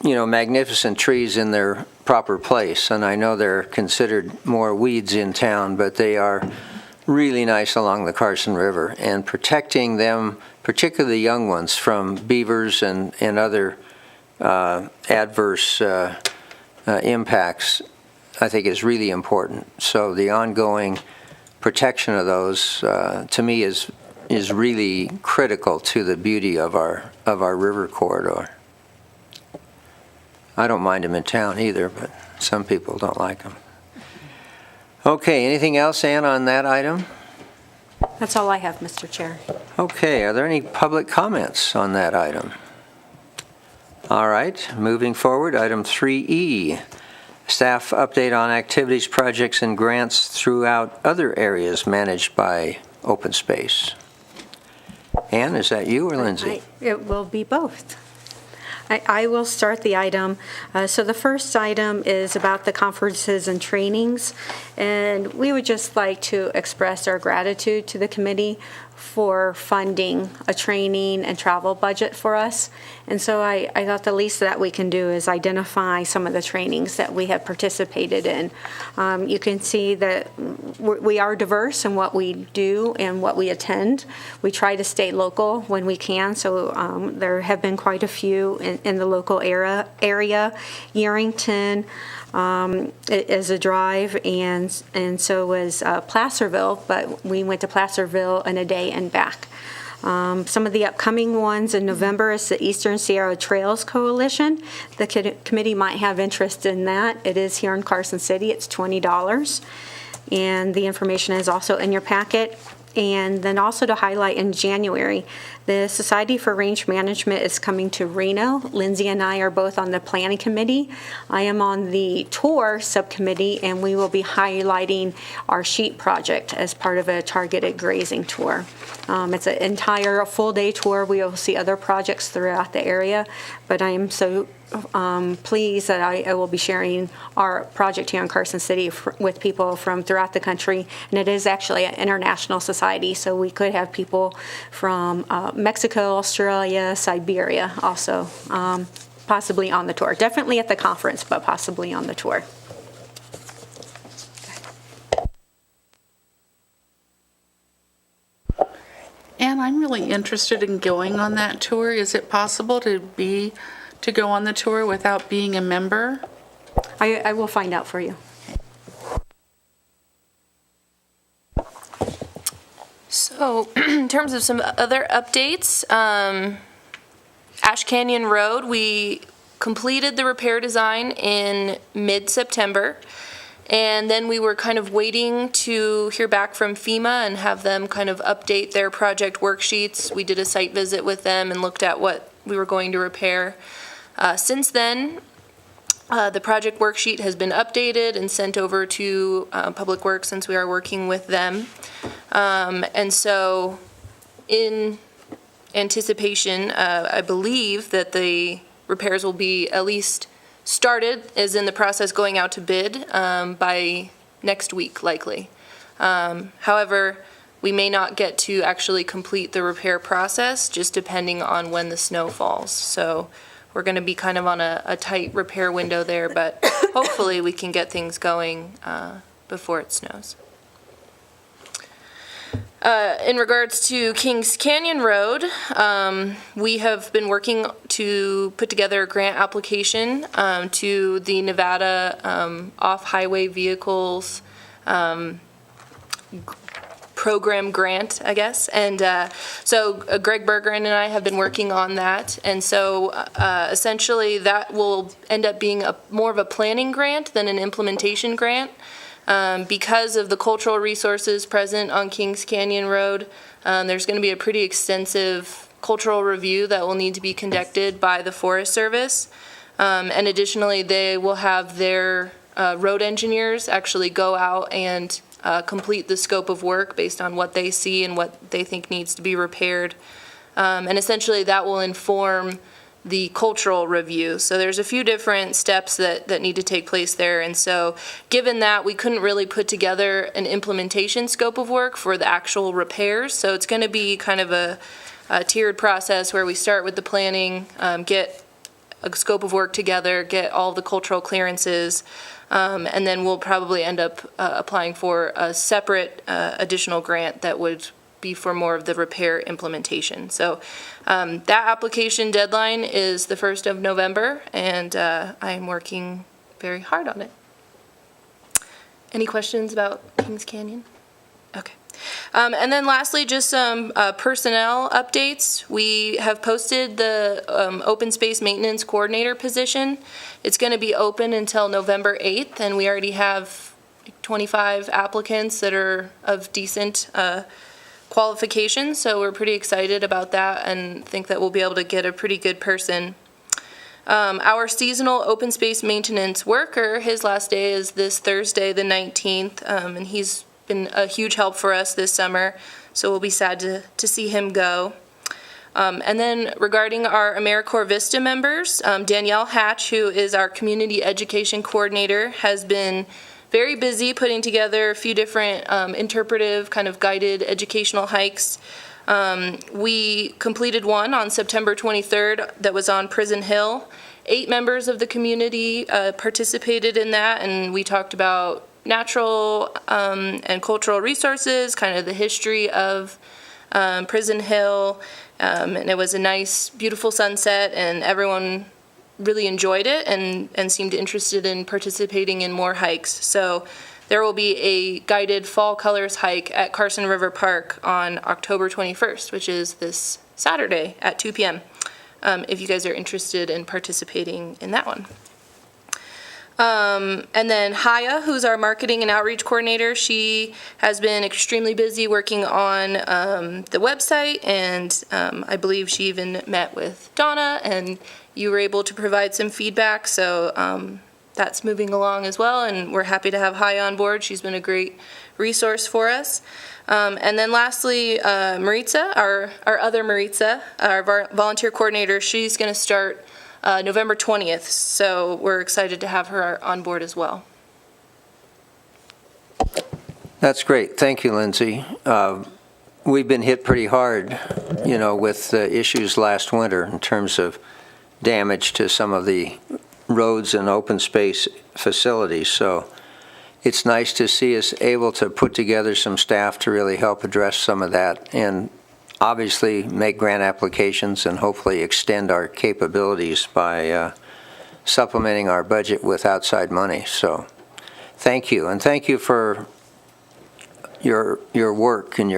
magnificent trees in their proper place. And I know they're considered more weeds in town, but they are really nice along the Carson River. And protecting them, particularly the young ones, from beavers and other adverse impacts, I think is really important. So the ongoing protection of those, to me, is is really critical to the beauty of our river corridor. I don't mind them in town either, but some people don't like them. Okay, anything else, Ann, on that item? That's all I have, Mr. Chair. Okay, are there any public comments on that item? All right, moving forward, item 3E, staff update on activities, projects, and grants throughout other areas managed by Open Space. Ann, is that you or Lindsay? It will be both. I will start the item. So the first item is about the conferences and trainings, and we would just like to express our gratitude to the committee for funding a training and travel budget for us. And so I thought the least that we can do is identify some of the trainings that we have participated in. You can see that we are diverse in what we do and what we attend. We try to stay local when we can, so there have been quite a few in the local area. Yerington is a drive, and so was Placerville, but we went to Placerville in a day and back. Some of the upcoming ones in November is the Eastern Sierra Trails Coalition. The committee might have interest in that. It is here in Carson City. It's $20, and the information is also in your packet. And then also to highlight, in January, the Society for Range Management is coming to Reno. Lindsay and I are both on the planning committee. I am on the tour subcommittee, and we will be highlighting our sheep project as part of a targeted grazing tour. It's an entire full-day tour. We will see other projects throughout the area, but I am so pleased that I will be sharing our project here in Carson City with people from throughout the country. And it is actually an international society, so we could have people from Mexico, Australia, Siberia also possibly on the tour. Definitely at the conference, but possibly on the tour. And I'm really interested in going on that tour. Is it possible to go on the tour without being a member? I will find out for you. So, in terms of some other updates, Ash Canyon Road, we completed the repair design in mid-September, and then we were kind of waiting to hear back from FEMA and have them kind of update their project worksheets. We did a site visit with them and looked at what we were going to repair. Since then, the project worksheet has been updated and sent over to Public Works, since we are working with them. And so in anticipation, I believe that the repairs will be at least started, is in the process going out to bid by next week, likely. However, we may not get to actually complete the repair process, just depending on when the snow falls. So we're going to be kind of on a tight repair window there, but hopefully we can get things going before it snows. In regards to Kings Canyon Road, we have been working to put together a grant application to the Nevada Off-Highway Vehicles Program grant, I guess. And so Greg Berger and I have been working on that. And so essentially that will end up being more of a planning grant than an implementation grant. Because of the cultural resources present on Kings Canyon Road, there's going to be a pretty extensive cultural review that will need to be conducted by the Forest Service. And additionally, they will have their road engineers actually go out and complete the scope of work based on what they see and what they think needs to be repaired. And essentially that will inform the cultural review. So there's a few different steps that need to take place there. And so given that, we couldn't really put together an implementation scope of work for the actual repairs. So it's going to be kind of a tiered process where we start with the planning, get a scope of work together, get all the cultural clearances, and then we'll probably end up applying for a separate additional grant that would be for more of the repair implementation. So that application deadline is the 1st of November, and I'm working very hard on it. Any questions about Kings Canyon? Okay. And then lastly, just some personnel updates. We have posted the open space maintenance coordinator position. It's going to be open until November 8th, and we already have 25 applicants that are of decent qualifications, so we're pretty excited about that and think that we'll be able to get a pretty good person. Our seasonal open space maintenance worker, his last day is this Thursday, the 19th, and he's been a huge help for us this summer, so we'll be sad to see him go. And then regarding our AmeriCorps Vista members, Danielle Hatch, who is our community education coordinator, has been very busy putting together a few different interpretive kind of guided educational hikes. We completed one on September 23rd that was on Prison Hill. 8 members of the community participated in that, and we talked about natural and cultural resources, kind of the history of Prison Hill, and it was a nice, beautiful sunset, and everyone really enjoyed it and seemed interested in participating in more hikes. So there will be a guided fall colors hike at Carson River Park on October 21st, which is this Saturday at 2 p.m., if you guys are interested in participating in that one. And then Haya, who's our marketing and outreach coordinator, she has been extremely busy working on the website, and I believe she even met with Donna, and you were able to provide some feedback, so that's moving along as well, and we're happy to have Haya on board. She's been a great resource for us. And then lastly, Maritza, our other Maritza, our volunteer coordinator, she's going to start November 20th, so we're excited to have her on board as well. That's great. Thank you, Lindsay. We've been hit pretty hard, with the issues last winter in terms of damage to some of the roads and open space facilities. So it's nice to see us able to put together some staff to really help address some of that and obviously make grant applications and hopefully extend our capabilities by supplementing our budget with outside money. So thank you. And thank you for your work and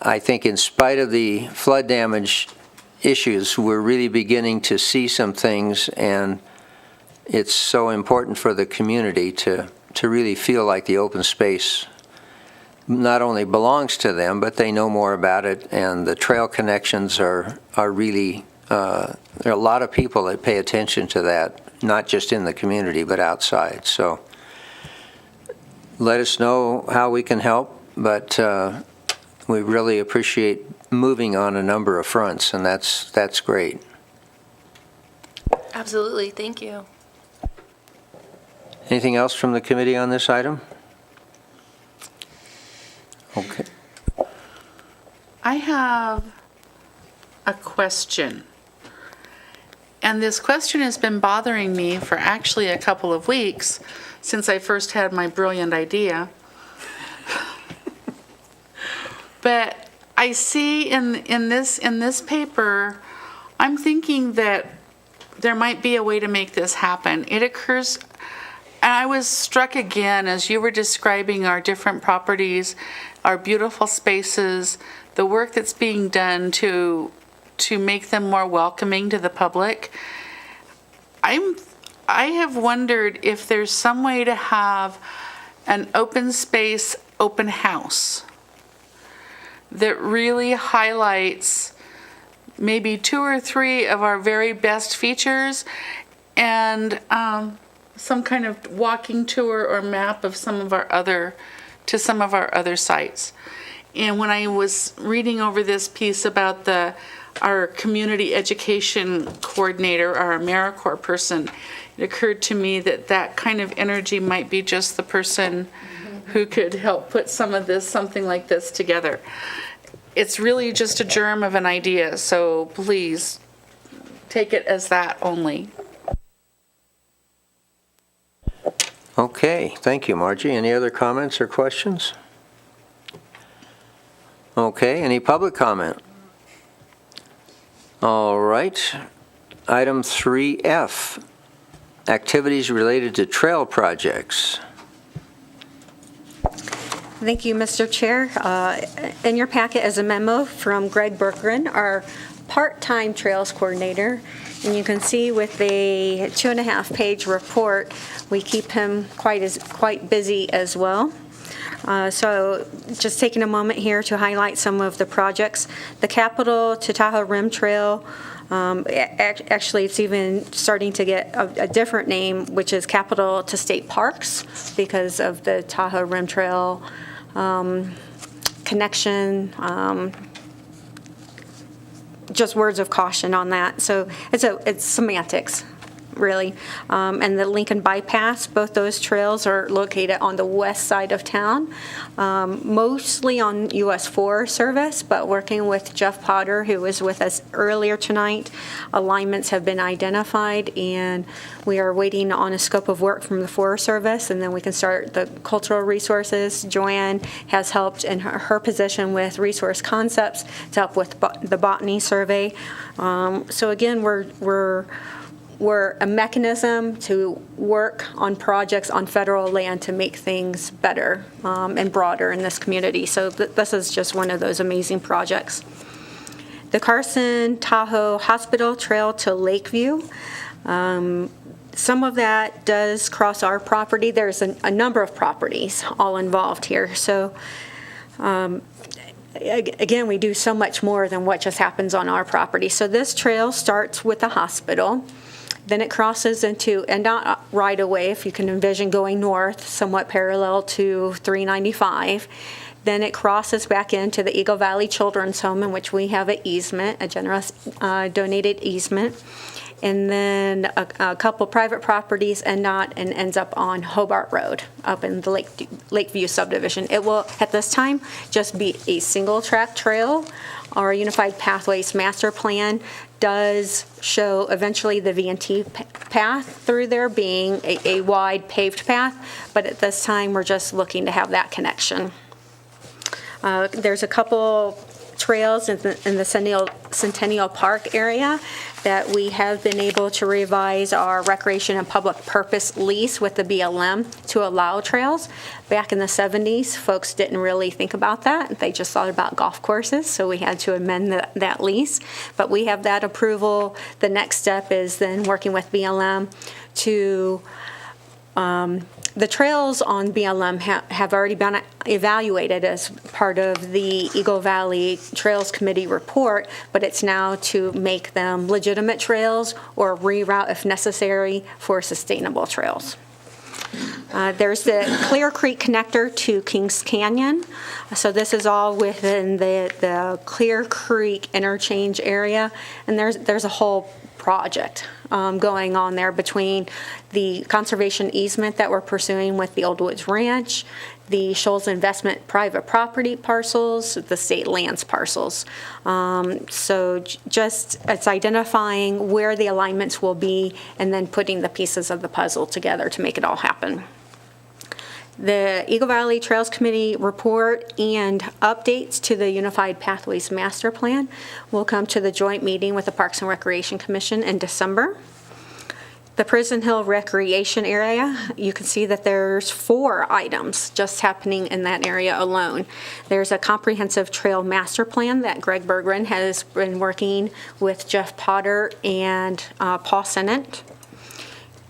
I think in spite of the flood damage issues, we're really beginning to see some things, and it's so important for the community to really feel like the open space not only belongs to them, but they know more about it, and the trail connections are really, there are a lot of people that pay attention to that, not just in the community, but outside. So let us know how we can help, but we really appreciate moving on a number of fronts, and that's great. Absolutely, thank you. Anything else from the committee on this item? Okay. I have a question. And this question has been bothering me for actually a couple of weeks since I first had my brilliant idea. But I see in this paper, I'm thinking that there might be a way to make this happen. It occurs, and I was struck again as you were describing our different properties, our beautiful spaces, the work that's being done to make them more welcoming to the public. I have wondered if there's some way to have an open space, open house that really highlights maybe 2 or 3 of our very best features and some kind of walking tour or map of some of our other sites. And when I was reading over this piece about our community education coordinator, our AmeriCorps person, it occurred to me that kind of energy might be just the person who could help put something like this together. It's really just a germ of an idea, so please take it as that only. Okay, thank you, Margie. Any other comments or questions? Okay, any public comment? All right. Item 3F, activities related to trail projects. Thank you, Mr. Chair. In your packet is a memo from Greg Berggren, our part-time Trails Coordinator. And you can see with the 2.5-page report, we keep him quite busy as well. So just taking a moment here to highlight some of the projects. The Capitol to Tahoe Rim Trail, actually it's even starting to get a different name, which is Capitol to State Parks, because of the Tahoe Rim Trail connection, just words of caution on that. So it's semantics, really. And the Lincoln Bypass, both those trails are located on the west side of town, mostly on US 4 service, but working with Jeff Potter, who was with us earlier tonight, alignments have been identified, and we are waiting on a scope of work from the Forest Service, and then we can start the cultural resources. Joanne has helped in her position with resource concepts to help with the botany survey. So again, we're a mechanism to work on projects on federal land to make things better and broader in this community. So this is just one of those amazing projects. The Carson Tahoe Hospital Trail to Lakeview. Some of that does cross our property. There's a number of properties all involved here. So again, we do so much more than what just happens on our property. So this trail starts with the hospital. Then it crosses into, and not right away, if you can envision going north, somewhat parallel to 395. Then it crosses back into the Eagle Valley Children's Home, in which we have an easement, a generous donated easement. And then a couple private properties and ends up on Hobart Road up in the Lakeview subdivision. It will, at this time, just be a single track trail. Our Unified Pathways Master Plan does show eventually the V&T path through there being a wide paved path, but at this time we're just looking to have that connection. There's a couple trails in the Centennial Park area that we have been able to revise our recreation and public purpose lease with the BLM to allow trails. Back in the 70s, folks didn't really think about that. They just thought about golf courses, so we had to amend that lease. But we have that approval. The next step is then working with BLM to the trails on BLM have already been evaluated as part of the Eagle Valley Trails Committee report, but it's now to make them legitimate trails or reroute if necessary for sustainable trails. There's the Clear Creek connector to Kings Canyon. So this is all within the Clear Creek interchange area, and there's a whole project going on there between the conservation easement that we're pursuing with the Old Woods Ranch, the Shoals Investment private property parcels, the state lands parcels. So just it's identifying where the alignments will be and then putting the pieces of the puzzle together to make it all happen. The Eagle Valley Trails Committee report and updates to the Unified Pathways Master Plan will come to the joint meeting with the Parks and Recreation Commission in December. The Prison Hill Recreation Area, you can see that there's 4 items just happening in that area alone. There's a comprehensive trail master plan that Greg Berggren has been working with Jeff Potter and Paul Sennett.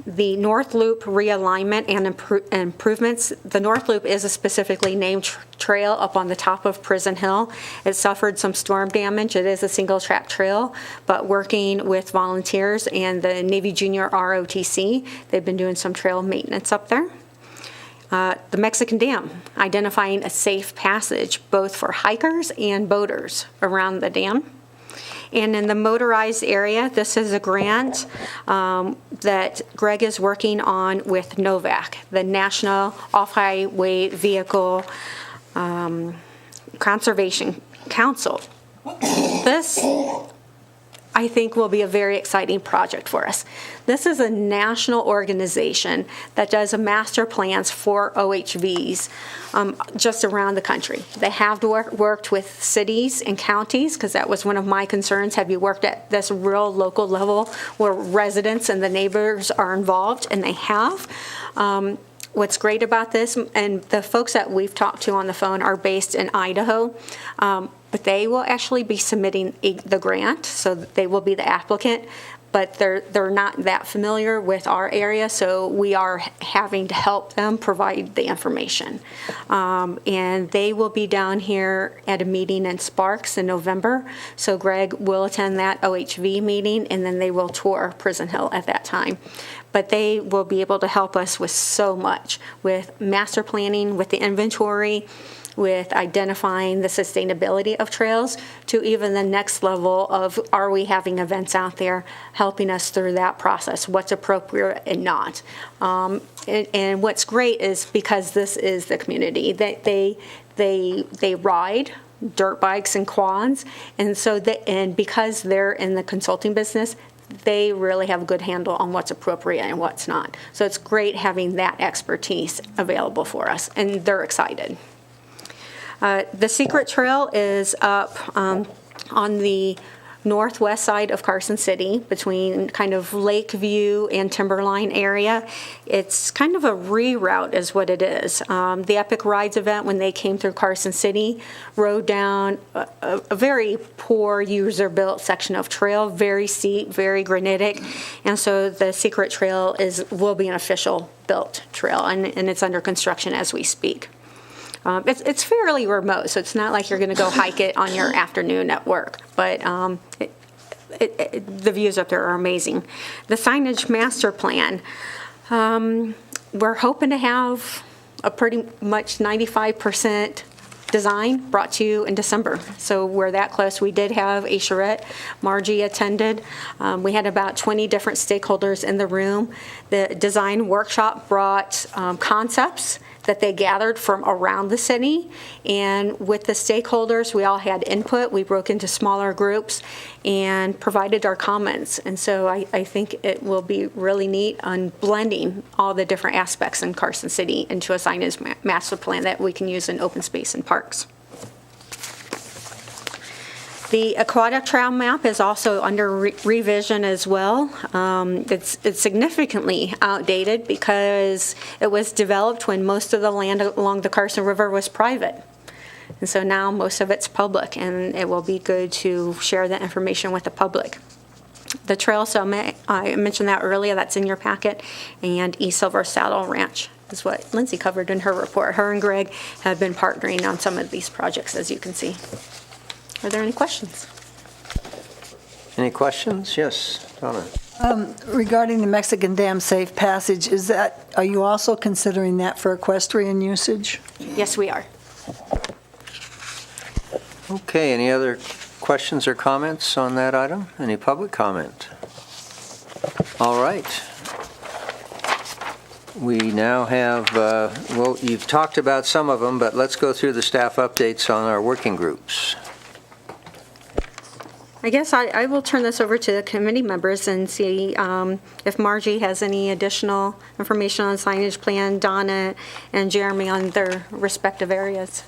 The North Loop realignment and improvements. The North Loop is a specifically named trail up on the top of Prison Hill. It suffered some storm damage. It is a single track trail, but working with volunteers and the Navy Junior ROTC, they've been doing some trail maintenance up there. The Mexican Dam, identifying a safe passage both for hikers and boaters around the dam. And in the motorized area, this is a grant that Greg is working on with NOVAC, the National Off-Highway Vehicle Conservation Council. This, I think, will be a very exciting project for us. This is a national organization that does master plans for OHVs just around the country. They have worked with cities and counties, because that was one of my concerns. Have you worked at this real local level where residents and the neighbors are involved? And they have. what's great about this, and the folks that we've talked to on the phone are based in Idaho, but they will actually be submitting the grant, so they will be the applicant, but they're not that familiar with our area, so we are having to help them provide the information. And they will be down here at a meeting in Sparks in November, so Greg will attend that OHV meeting, and then they will tour Prison Hill at that time. But they will be able to help us with so much, with master planning, with the inventory, with identifying the sustainability of trails, to even the next level of, are we having events out there, helping us through that process, what's appropriate and not. And what's great is because this is the community, that they ride dirt bikes and quads, and so and because they're in the consulting business, they really have a good handle on what's appropriate and what's not. So it's great having that expertise available for us, and they're excited. The Secret Trail is up on the northwest side of Carson City, between kind of Lakeview and Timberline area. It's kind of a reroute is what it is. The Epic Rides event, when they came through Carson City, rode down a very poor user-built section of trail, very steep, very granitic, and so the Secret Trail will be an official built trail, and it's under construction as we speak. It's fairly remote, so it's not like you're going to go hike it on your afternoon at work, but the views up there are amazing. The signage master plan, we're hoping to have a pretty much 95% design brought to you in December. So we're that close. We did have a charrette. Margie attended. We had about 20 different stakeholders in the room. The design workshop brought concepts that they gathered from around the city, and with the stakeholders, we all had input. We broke into smaller groups and provided our comments, and so I think it will be really neat on blending all the different aspects in Carson City into a signage master plan that we can use in open space and parks. The aquatic trail map is also under revision as well. It's significantly outdated because it was developed when most of the land along the Carson River was private. And so now most of it's public, and it will be good to share that information with the public. The Trail Summit, I mentioned that earlier, that's in your packet, and East Silver Saddle Ranch is what Lindsay covered in her report. Her and Greg have been partnering on some of these projects, as you can see. Are there any questions? Any questions? Yes, Donna. Regarding the Mexican Dam Safe Passage, are you also considering that for equestrian usage? Yes, we are. Okay, any other questions or comments on that item? Any public comment? All right. We now have, well, you've talked about some of them, but let's go through the staff updates on our working groups. I guess I will turn this over to the committee members and see if Margie has any additional information on signage plan, Donna and Jeremy on their respective areas.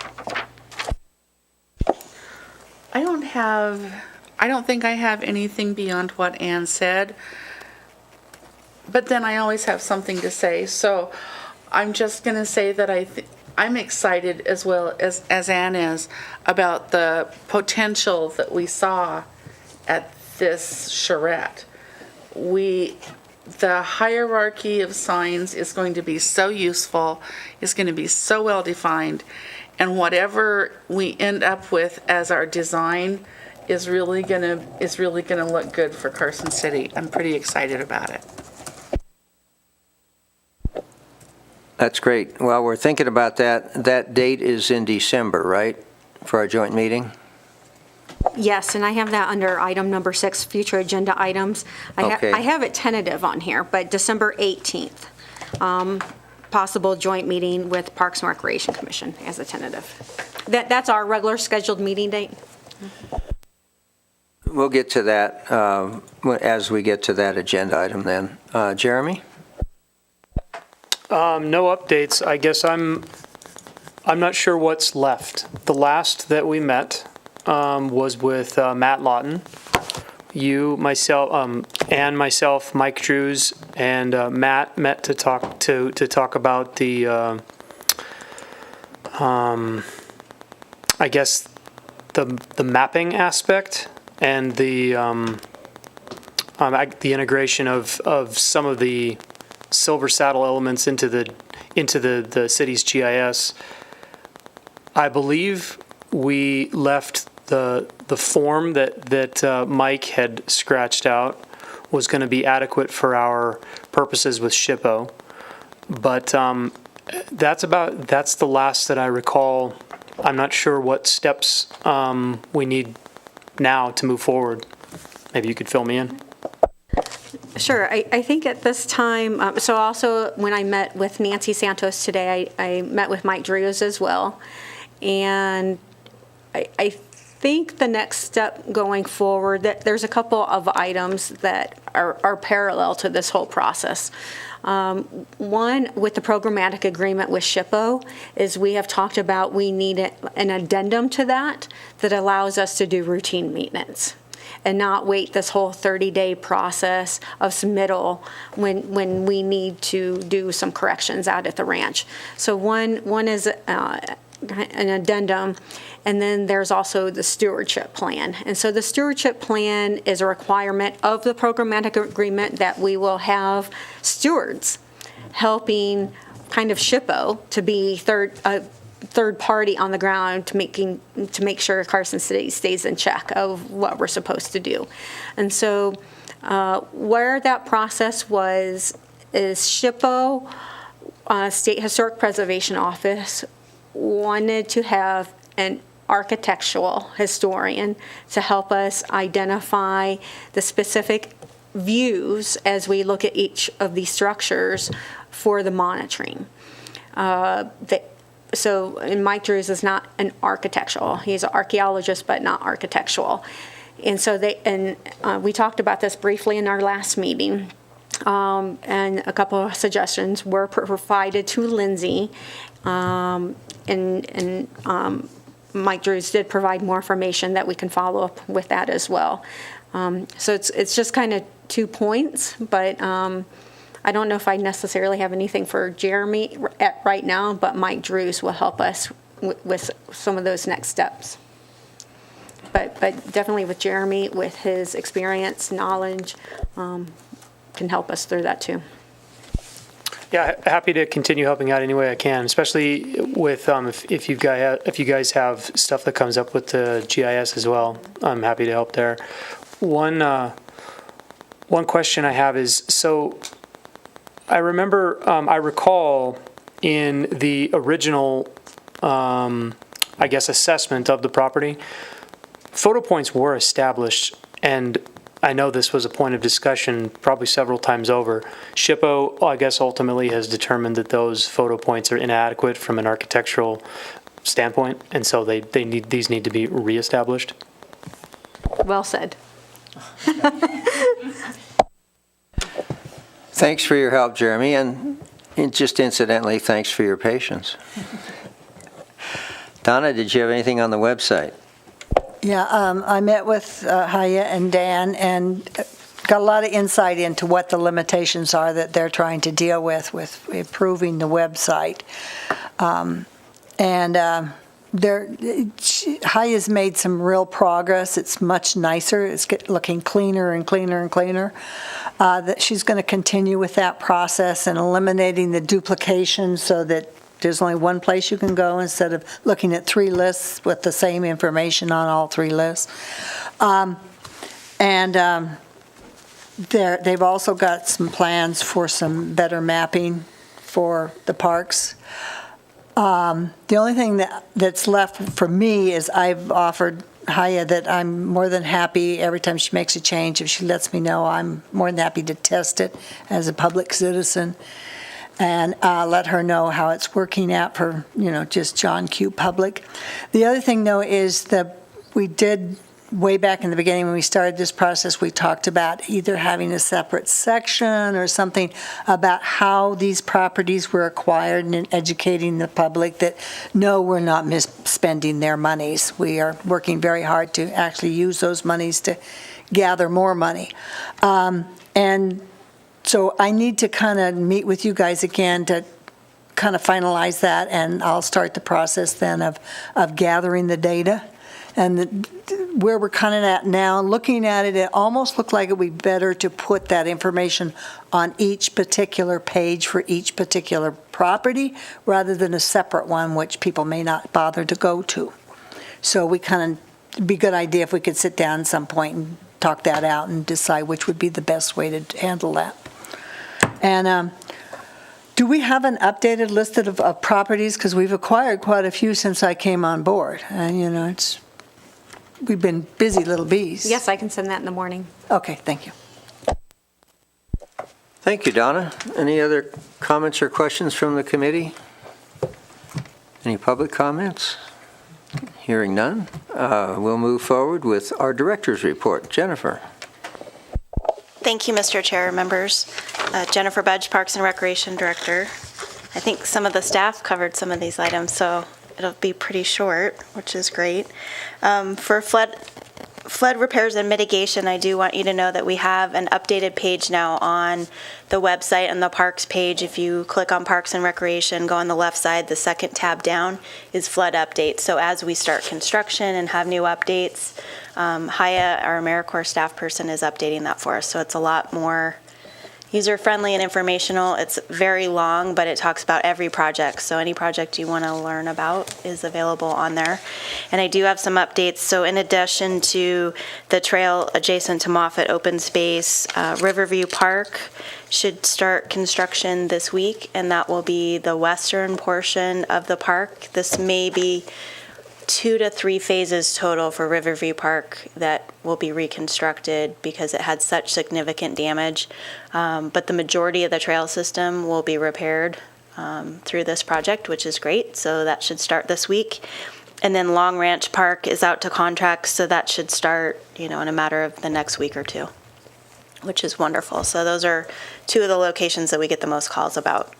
I don't think I have anything beyond what Ann said, but then I always have something to say. So I'm just going to say that I'm excited as well as Ann is about the potential that we saw at this charrette. The hierarchy of signs is going to be so useful, is going to be so well defined, and whatever we end up with as our design is really gonna look good for Carson City. I'm pretty excited about it. That's great. Well, we're thinking about that. That date is in December, right, for our joint meeting? Yes, and I have that under item number 6, future agenda items. Okay. I have it tentative on here, but December 18th, possible joint meeting with Parks and Recreation Commission as a tentative. That's our regular scheduled meeting date. We'll get to that as we get to that agenda item then. Jeremy? No updates. I guess I'm not sure what's left. The last that we met was with Matt Lawton, you, myself, Ann, myself, Mike Drews, and Matt met to talk about the, I guess, the mapping aspect and the integration of some of the Silver Saddle elements into the city's GIS. I believe we left the form that Mike had scratched out was going to be adequate for our purposes with SHPO. But that's the last that I recall. I'm not sure what steps we need now to move forward. Maybe you could fill me in. Sure. I think at this time, so also when I met with Nancy Santos today, I met with Mike Drews as well. And I think the next step going forward, that there's a couple of items that are parallel to this whole process. One, with the programmatic agreement with SHPO, is we have talked about we need an addendum to that allows us to do routine maintenance and not wait this whole 30-day process of submittal when we need to do some corrections out at the ranch. So one is an addendum, and then there's also the stewardship plan. And so the stewardship plan is a requirement of the programmatic agreement that we will have stewards helping kind of SHPO to be third party on the ground to make sure Carson City stays in check of what we're supposed to do. And so where that process is SHPO, State Historic Preservation Office, wanted to have an architectural historian to help us identify the specific views as we look at each of these structures for the monitoring. So, and Mike Drews is not an architectural. He's an archaeologist, but not architectural. And so we talked about this briefly in our last meeting. And a couple of suggestions were provided to Lindsay. And Mike Drews did provide more information that we can follow up with that as well. So it's just kind of 2 points, but I don't know if I necessarily have anything for Jeremy right now, but Mike Drews will help us with some of those next steps. But definitely with Jeremy, with his experience, knowledge, can help us through that too. Yeah, happy to continue helping out any way I can, especially with if you guys have stuff that comes up with the GIS as well. I'm happy to help there. One question I have is, so I recall in the original, I guess, assessment of the property, photo points were established, and I know this was a point of discussion probably several times over. SHPO, I guess, ultimately has determined that those photo points are inadequate from an architectural standpoint, and so these need to be reestablished. Well said. Thanks for your help, Jeremy, and just incidentally, thanks for your patience. Donna, did you have anything on the website? Yeah, I met with Haya and Dan and got a lot of insight into what the limitations are that they're trying to deal with improving the website. Haya's made some real progress. It's much nicer. It's looking cleaner and cleaner and cleaner. That she's going to continue with that process and eliminating the duplication so that there's only one place you can go instead of looking at 3 lists with the same information on all 3 lists. They've also got some plans for some better mapping for the parks. The only thing that's left for me is I've offered Haya that I'm more than happy every time she makes a change. If she lets me know, I'm more than happy to test it as a public citizen and let her know how it's working out for, just John Q. Public. The other thing, though, is that we did, way back in the beginning when we started this process, we talked about either having a separate section or something about how these properties were acquired and educating the public that, no, we're not misspending their monies. We are working very hard to actually use those monies to gather more money. And So I need to kind of meet with you guys again to kind of finalize that, and I'll start the process then of gathering the data. And where we're kind of at now, looking at it, it almost looked like it would be better to put that information on each particular page for each particular property, rather than a separate one, which people may not bother to go to. So we kind of, it'd be a good idea if we could sit down at some point and talk that out and decide which would be the best way to handle that. And do we have an updated list of properties? Because we've acquired quite a few since I came on board. And, you know, we've been busy little bees. Yes, I can send that in the morning. Okay, thank you. Thank you, Donna. Any other comments or questions from the committee? Any public comments? Hearing none, we'll move forward with our director's report. Jennifer. Thank you, Mr. Chair, members. Jennifer Budge, Parks and Recreation Director. I think some of the staff covered some of these items, so it'll be pretty short, which is great. For flood repairs and mitigation, I do want you to know that we have an updated page now on the website and the parks page. If you click on Parks and Recreation, go on the left side, the second tab down is flood updates. So as we start construction and have new updates, Haya, our AmeriCorps staff person, is updating that for us. So it's a lot more user-friendly and informational. It's very long, but it talks about every project. So any project you want to learn about is available on there. And I do have some updates. So in addition to the trail adjacent to Moffett Open Space, Riverview Park should start construction this week, and that will be the western portion of the park. This may be 2 to 3 phases total for Riverview Park that will be reconstructed because it had such significant damage. But the majority of the trail system will be repaired through this project, which is great. So that should start this week. And then Long Ranch Park is out to contract, so that should start, in a matter of the next week or two, which is wonderful. So those are 2 of the locations that we get the most calls about.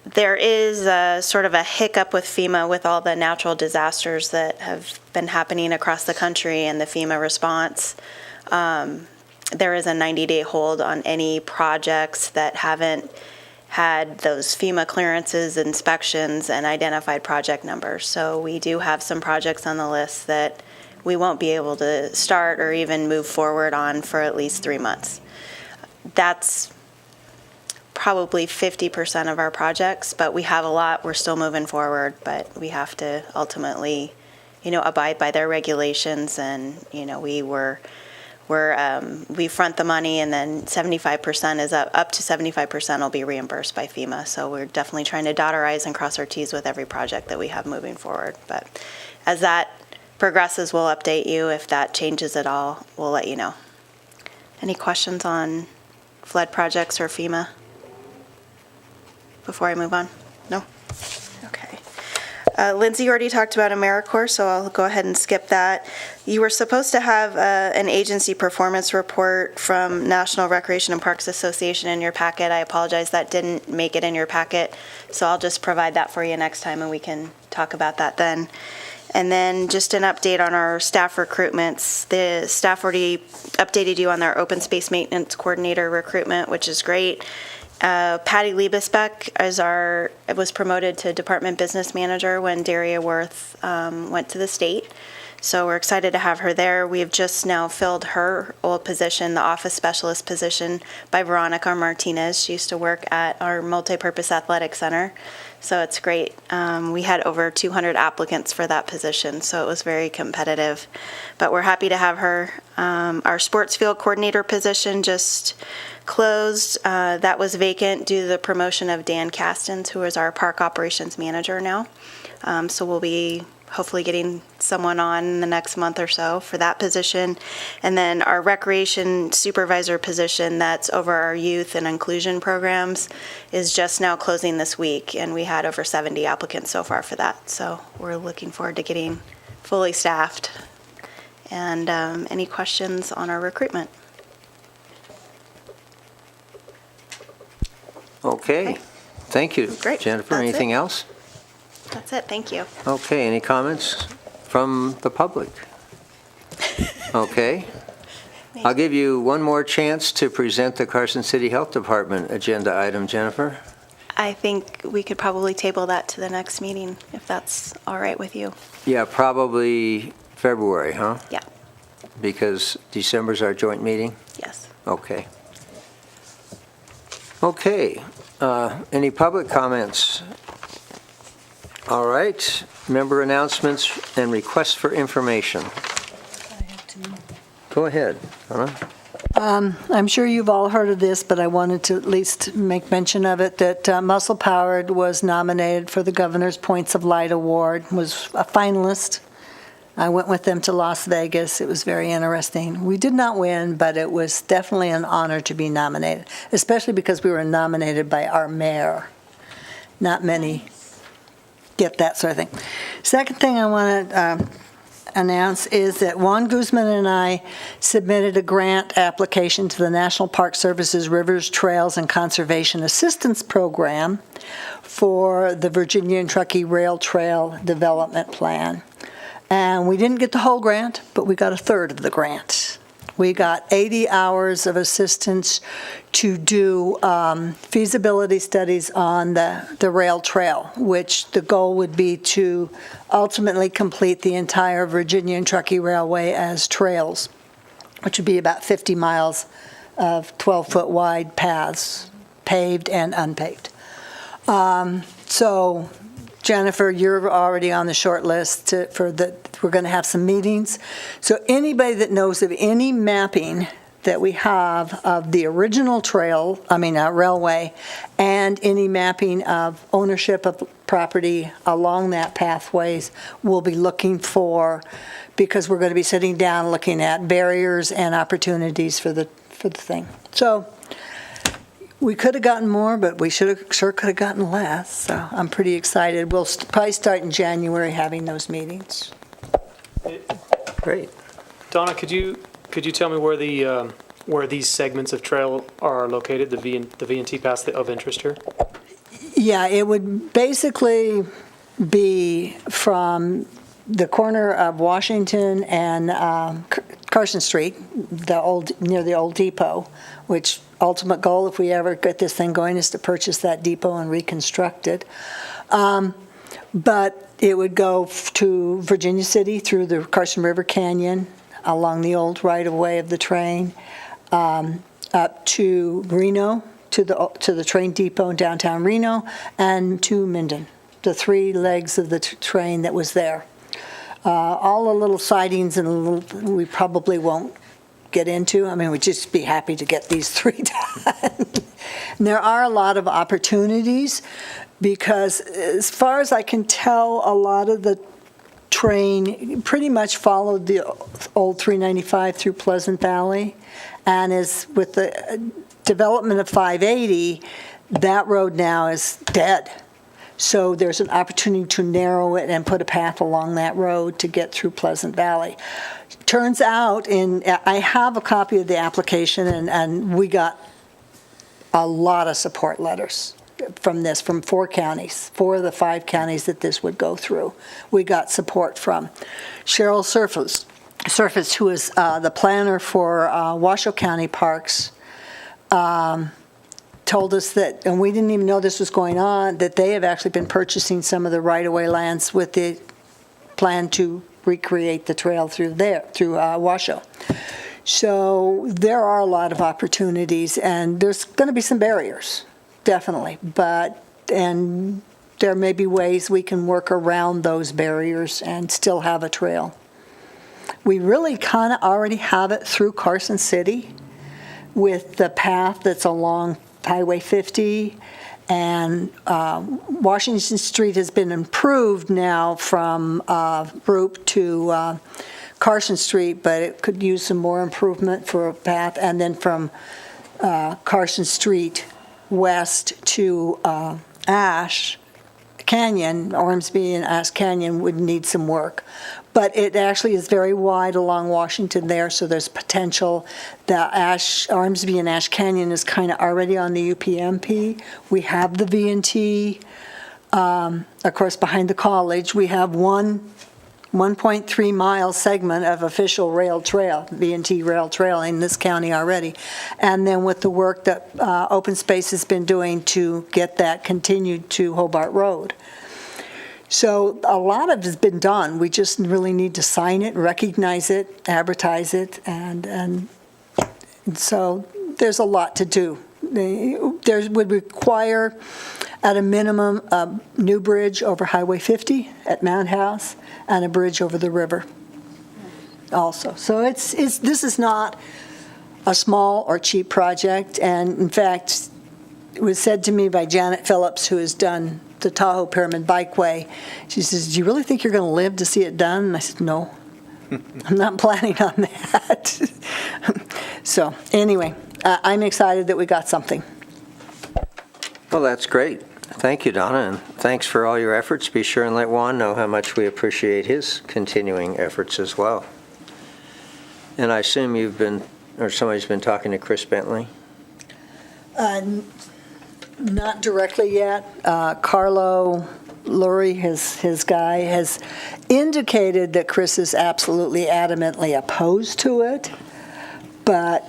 There is sort of a hiccup with FEMA with all the natural disasters that have been happening across the country and the FEMA response. There is a 90-day hold on any projects that haven't had those FEMA clearances, inspections, and identified project numbers. So we do have some projects on the list that we won't be able to start or even move forward on for at least 3 months. That's probably 50% of our projects, but we have a lot. We're still moving forward, but we have to ultimately, abide by their regulations. And we front the money, and then 75% is up to 75% will be reimbursed by FEMA. So we're definitely trying to dot our I's and cross our T's with every project that we have moving forward. But as that progresses, we'll update you. If that changes at all, we'll let you know. Any questions on flood projects or FEMA before I move on? No? Okay. Lindsay already talked about AmeriCorps, so I'll go ahead and skip that. You were supposed to have an agency performance report from National Recreation and Parks Association in your packet. I apologize, that didn't make it in your packet, so I'll just provide that for you next time, and we can talk about that then. And then just an update on our staff recruitments. The staff already updated you on their open space maintenance coordinator recruitment, which is great. Patty Liebesbeck was promoted to department business manager when Daria Worth went to the state. So we're excited to have her there. We have just now filled her old position, the office specialist position, by Veronica Martinez. She used to work at our multipurpose athletic center. So it's great. We had over 200 applicants for that position, so it was very competitive. But we're happy to have her. Our sports field coordinator position just closed. That was vacant due to the promotion of Dan Castens, who is our park operations manager now. So we'll be hopefully getting someone on in the next month or so for that position. And then our recreation supervisor position that's over our youth and inclusion programs is just now closing this week, and we had over 70 applicants so far for that. So we're looking forward to getting fully staffed. And any questions on our recruitment? Okay. Thank you, Great. Jennifer. That's Anything it. else? That's it. Thank you. Okay, any comments from the public? Okay. I'll give you one more chance to present the Carson City Health Department agenda item, Jennifer. I think we could probably table that to the next meeting, if that's all right with you. Yeah, probably February, huh? Yeah. Because December's our joint meeting? Yes. Okay. Okay, any public comments? All right, member announcements and requests for information. Go ahead, Anna. I'm sure you've all heard of this, but I wanted to at least make mention of it, that Muscle Powered was nominated for the Governor's Points of Light Award, was a finalist. I went with them to Las Vegas. It was very interesting. We did not win, but it was definitely an honor to be nominated, especially because we were nominated by our mayor. Not many get that sort of thing. Second thing I want to announce is that Juan Guzman and I submitted a grant application to the National Park Service's Rivers, Trails, and Conservation Assistance Program for the Virginia and Truckee Rail Trail Development Plan. And we didn't get the whole grant, but we got a third of the grant. We got 80 hours of assistance to do feasibility studies on the rail trail, which the goal would be to ultimately complete the entire Virginia and Truckee Railway as trails, which would be about 50 miles of 12-foot wide paths, paved and unpaved. So Jennifer, you're already on the short list we're going to have some meetings. So anybody that knows of any mapping that we have of the original railway, and any mapping of ownership of property along that pathways, we'll be looking for, because we're going to be sitting down looking at barriers and opportunities for the thing. So we could have gotten more, but we sure could have gotten less. So I'm pretty excited. We'll probably start in January having those meetings. Great. Donna, could you tell me where these segments of trail are located, the V&T paths of interest here? Yeah, it would basically be from the corner of Washington and Carson Street, near the old depot, which ultimate goal, if we ever get this thing going, is to purchase that depot and reconstruct it. But it would go to Virginia City through the Carson River Canyon, along the old right-of-way of the train, up to Reno, to the train depot in downtown Reno, and to Minden, the three legs of the train that was there. All the little sidings we probably won't get into. I mean, we'd just be happy to get these three done. And there are a lot of opportunities, because as far as I can tell, a lot of the train pretty much followed the old 395 through Pleasant Valley, and is with the development of 580, that road now is dead. So there's an opportunity to narrow it and put a path along that road to get through Pleasant Valley. Turns out, I have a copy of the application, and we got a lot of support letters from 4 counties, 4 of the 5 counties that this would go through. We got support from Cheryl Surface, who is the planner for Washoe County Parks, told us that, and we didn't even know this was going on, that they have actually been purchasing some of the right-of-way lands with the plan to recreate the trail through Washoe. So there are a lot of opportunities, and there's going to be some barriers, definitely, and there may be ways we can work around those barriers and still have a trail. We really kind of already have it through Carson City with the path that's along Highway 50, and Washington Street has been improved now from Roop to Carson Street, but it could use some more improvement for a path, and then from Carson Street west to Ash Canyon, Ormsby and Ash Canyon would need some work. But it actually is very wide along Washington there, so there's potential. The Ormsby and Ash Canyon is kind of already on the UPMP. We have the V&T, of course, behind the college. We have one 1.3-mile segment of official rail trail, B&T rail trail in this county already. And then with the work that Open Space has been doing to get that continued to Hobart Road. So a lot of it has been done. We just really need to sign it, recognize it, advertise it, and so there's a lot to do. There would require, at a minimum, a new bridge over Highway 50 at Mount House and a bridge over the river also. So this is not a small or cheap project, and in fact, it was said to me by Janet Phillips, who has done the Tahoe Pyramid Bikeway. She says, "Do you really think you're going to live to see it done?" And I said, "No, I'm not planning on that." So anyway, I'm excited that we got something. Well, that's great. Thank you, Donna, and thanks for all your efforts. Be sure and let Juan know how much we appreciate his continuing efforts as well. And I assume somebody's been talking to Chris Bentley? Not directly yet. Carlo Lurie, his guy, has indicated that Chris is absolutely adamantly opposed to it. But,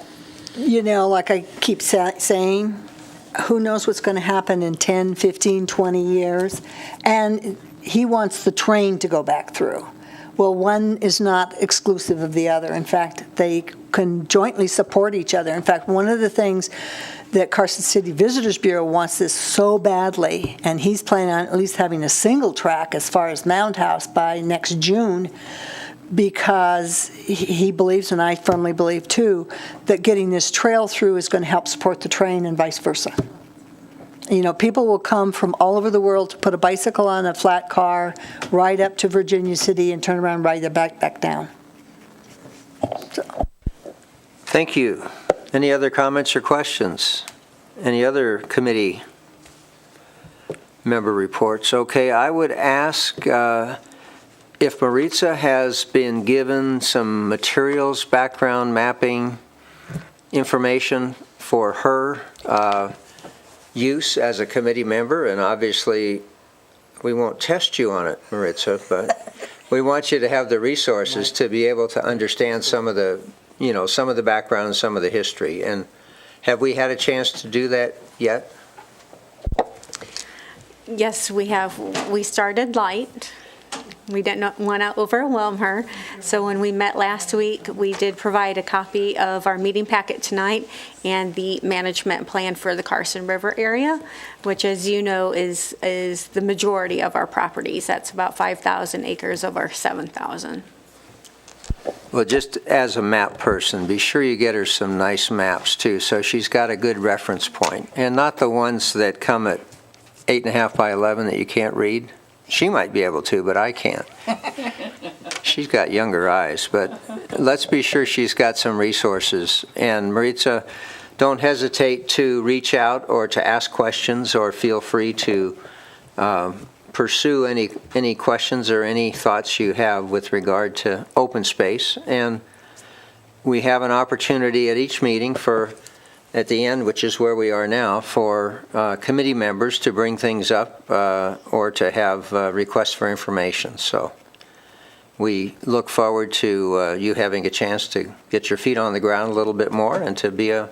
like I keep saying, who knows what's going to happen in 10, 15, 20 years? And he wants the train to go back through. Well, one is not exclusive of the other. In fact, they can jointly support each other. In fact, one of the things that Carson City Visitors Bureau wants this so badly, and he's planning on at least having a single track as far as Mound House by next June, because he believes, and I firmly believe too, that getting this trail through is going to help support the train and vice versa. People will come from all over the world to put a bicycle on a flat car, ride up to Virginia City, and turn around and ride their back down. So. Thank you. Any other comments or questions? Any other committee member reports? Okay, I would ask if Maritza has been given some materials, background mapping information for her use as a committee member, and obviously we won't test you on it, Maritza, but we want you to have the resources to be able to understand some of the background and some of the history. And have we had a chance to do that yet? Yes, we have. We started light. We didn't want to overwhelm her. So when we met last week, we did provide a copy of our meeting packet tonight and the management plan for the Carson River area, which, as you know, is the majority of our properties. That's about 5,000 acres of our 7,000. Well, just as a map person, be sure you get her some nice maps too, so she's got a good reference point, and not the ones that come at 8.5 by 11 that you can't read. She might be able to, but I can't. She's got younger eyes, but let's be sure she's got some resources. And Maritza, don't hesitate to reach out or to ask questions, or feel free to pursue any questions or any thoughts you have with regard to open space. And we have an opportunity at each meeting at the end, which is where we are now, for committee members to bring things up or to have requests for information. So we look forward to you having a chance to get your feet on the ground a little bit more and to be an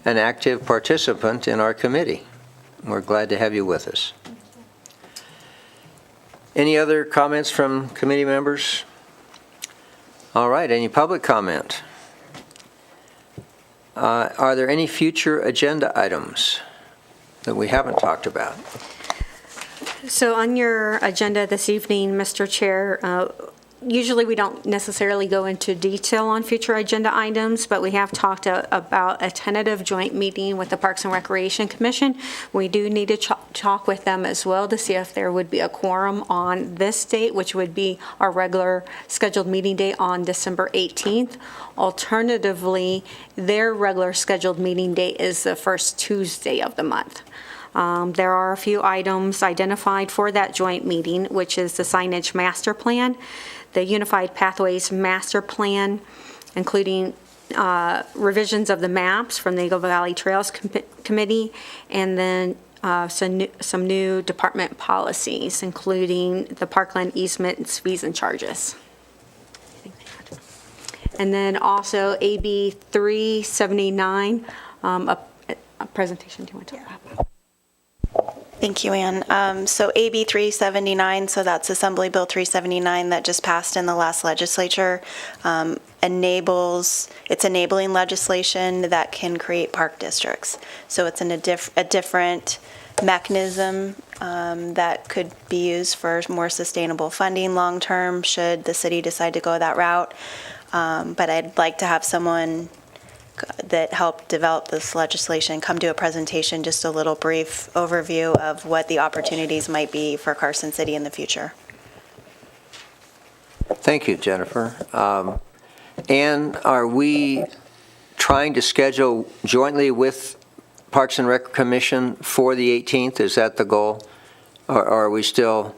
active participant in our committee. We're glad to have you with us. Any other comments from committee members? All right, any public comment? Are there any future agenda items that we haven't talked about? So on your agenda this evening, Mr. Chair, usually we don't necessarily go into detail on future agenda items, but we have talked about a tentative joint meeting with the Parks and Recreation Commission. We do need to talk with them as well to see if there would be a quorum on this date, which would be our regular scheduled meeting date on December 18th. Alternatively, their regular scheduled meeting date is the first Tuesday of the month. There are a few items identified for that joint meeting, which is the signage master plan, the Unified Pathways Master Plan, including revisions of the maps from the Eagle Valley Trails Committee, and then some new department policies, including the parkland easements, fees, and charges. And then also AB 379, a presentation. Do you want to talk about? Thank you, Ann. So AB 379, so that's Assembly Bill 379 that just passed in the last legislature, it's enabling legislation that can create park districts. So it's a different mechanism that could be used for more sustainable funding long-term, should the city decide to go that route. But I'd like to have someone that helped develop this legislation come to a presentation, just a little brief overview of what the opportunities might be for Carson City in the future. Thank you, Jennifer. Ann, are we trying to schedule jointly with Parks and Rec Commission for the 18th? Is that the goal? Or are we still,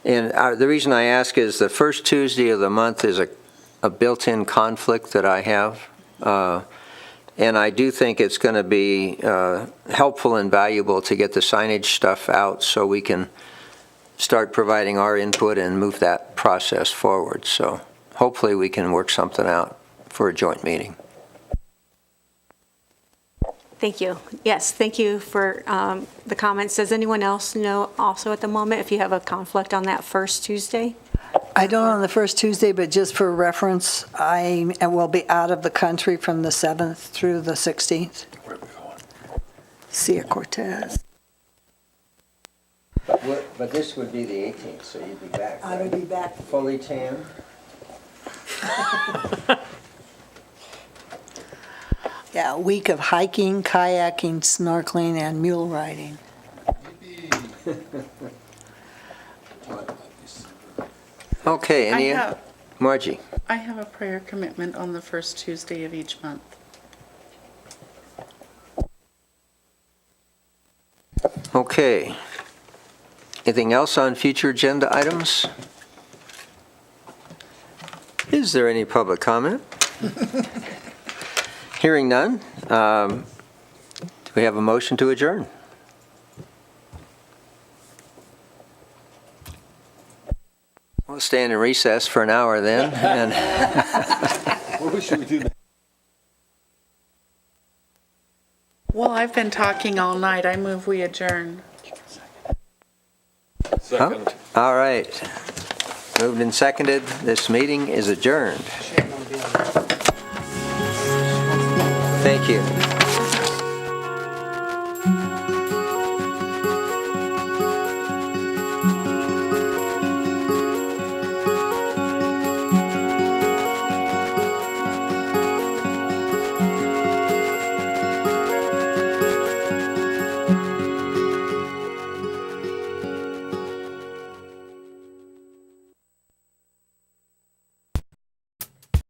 and the reason I ask is the first Tuesday of the month is a built-in conflict that I have. And I do think it's going to be helpful and valuable to get the signage stuff out so we can start providing our input and move that process forward. So hopefully we can work something out for a joint meeting. Thank you. Yes, thank you for the comments. Does anyone else know also at the moment if you have a conflict on that first Tuesday? I don't on the first Tuesday, but just for reference, I will be out of the country from the 7th through the 16th. Where are we going? Cia Cortez. But this would be the 18th, so you'd be back, I would be back. fully tan? Yeah, a week of hiking, kayaking, snorkeling, and mule riding. Okay, Margie? I have a prayer commitment on the first Tuesday of each month. Okay. Anything else on future agenda items? Is there any public comment? Hearing none, do we have a motion to adjourn? We'll stand in recess for an hour then. And What should we do? Well, I've been talking all night. I move we adjourn. Second. All right. Moved and seconded. This meeting is adjourned. Thank you.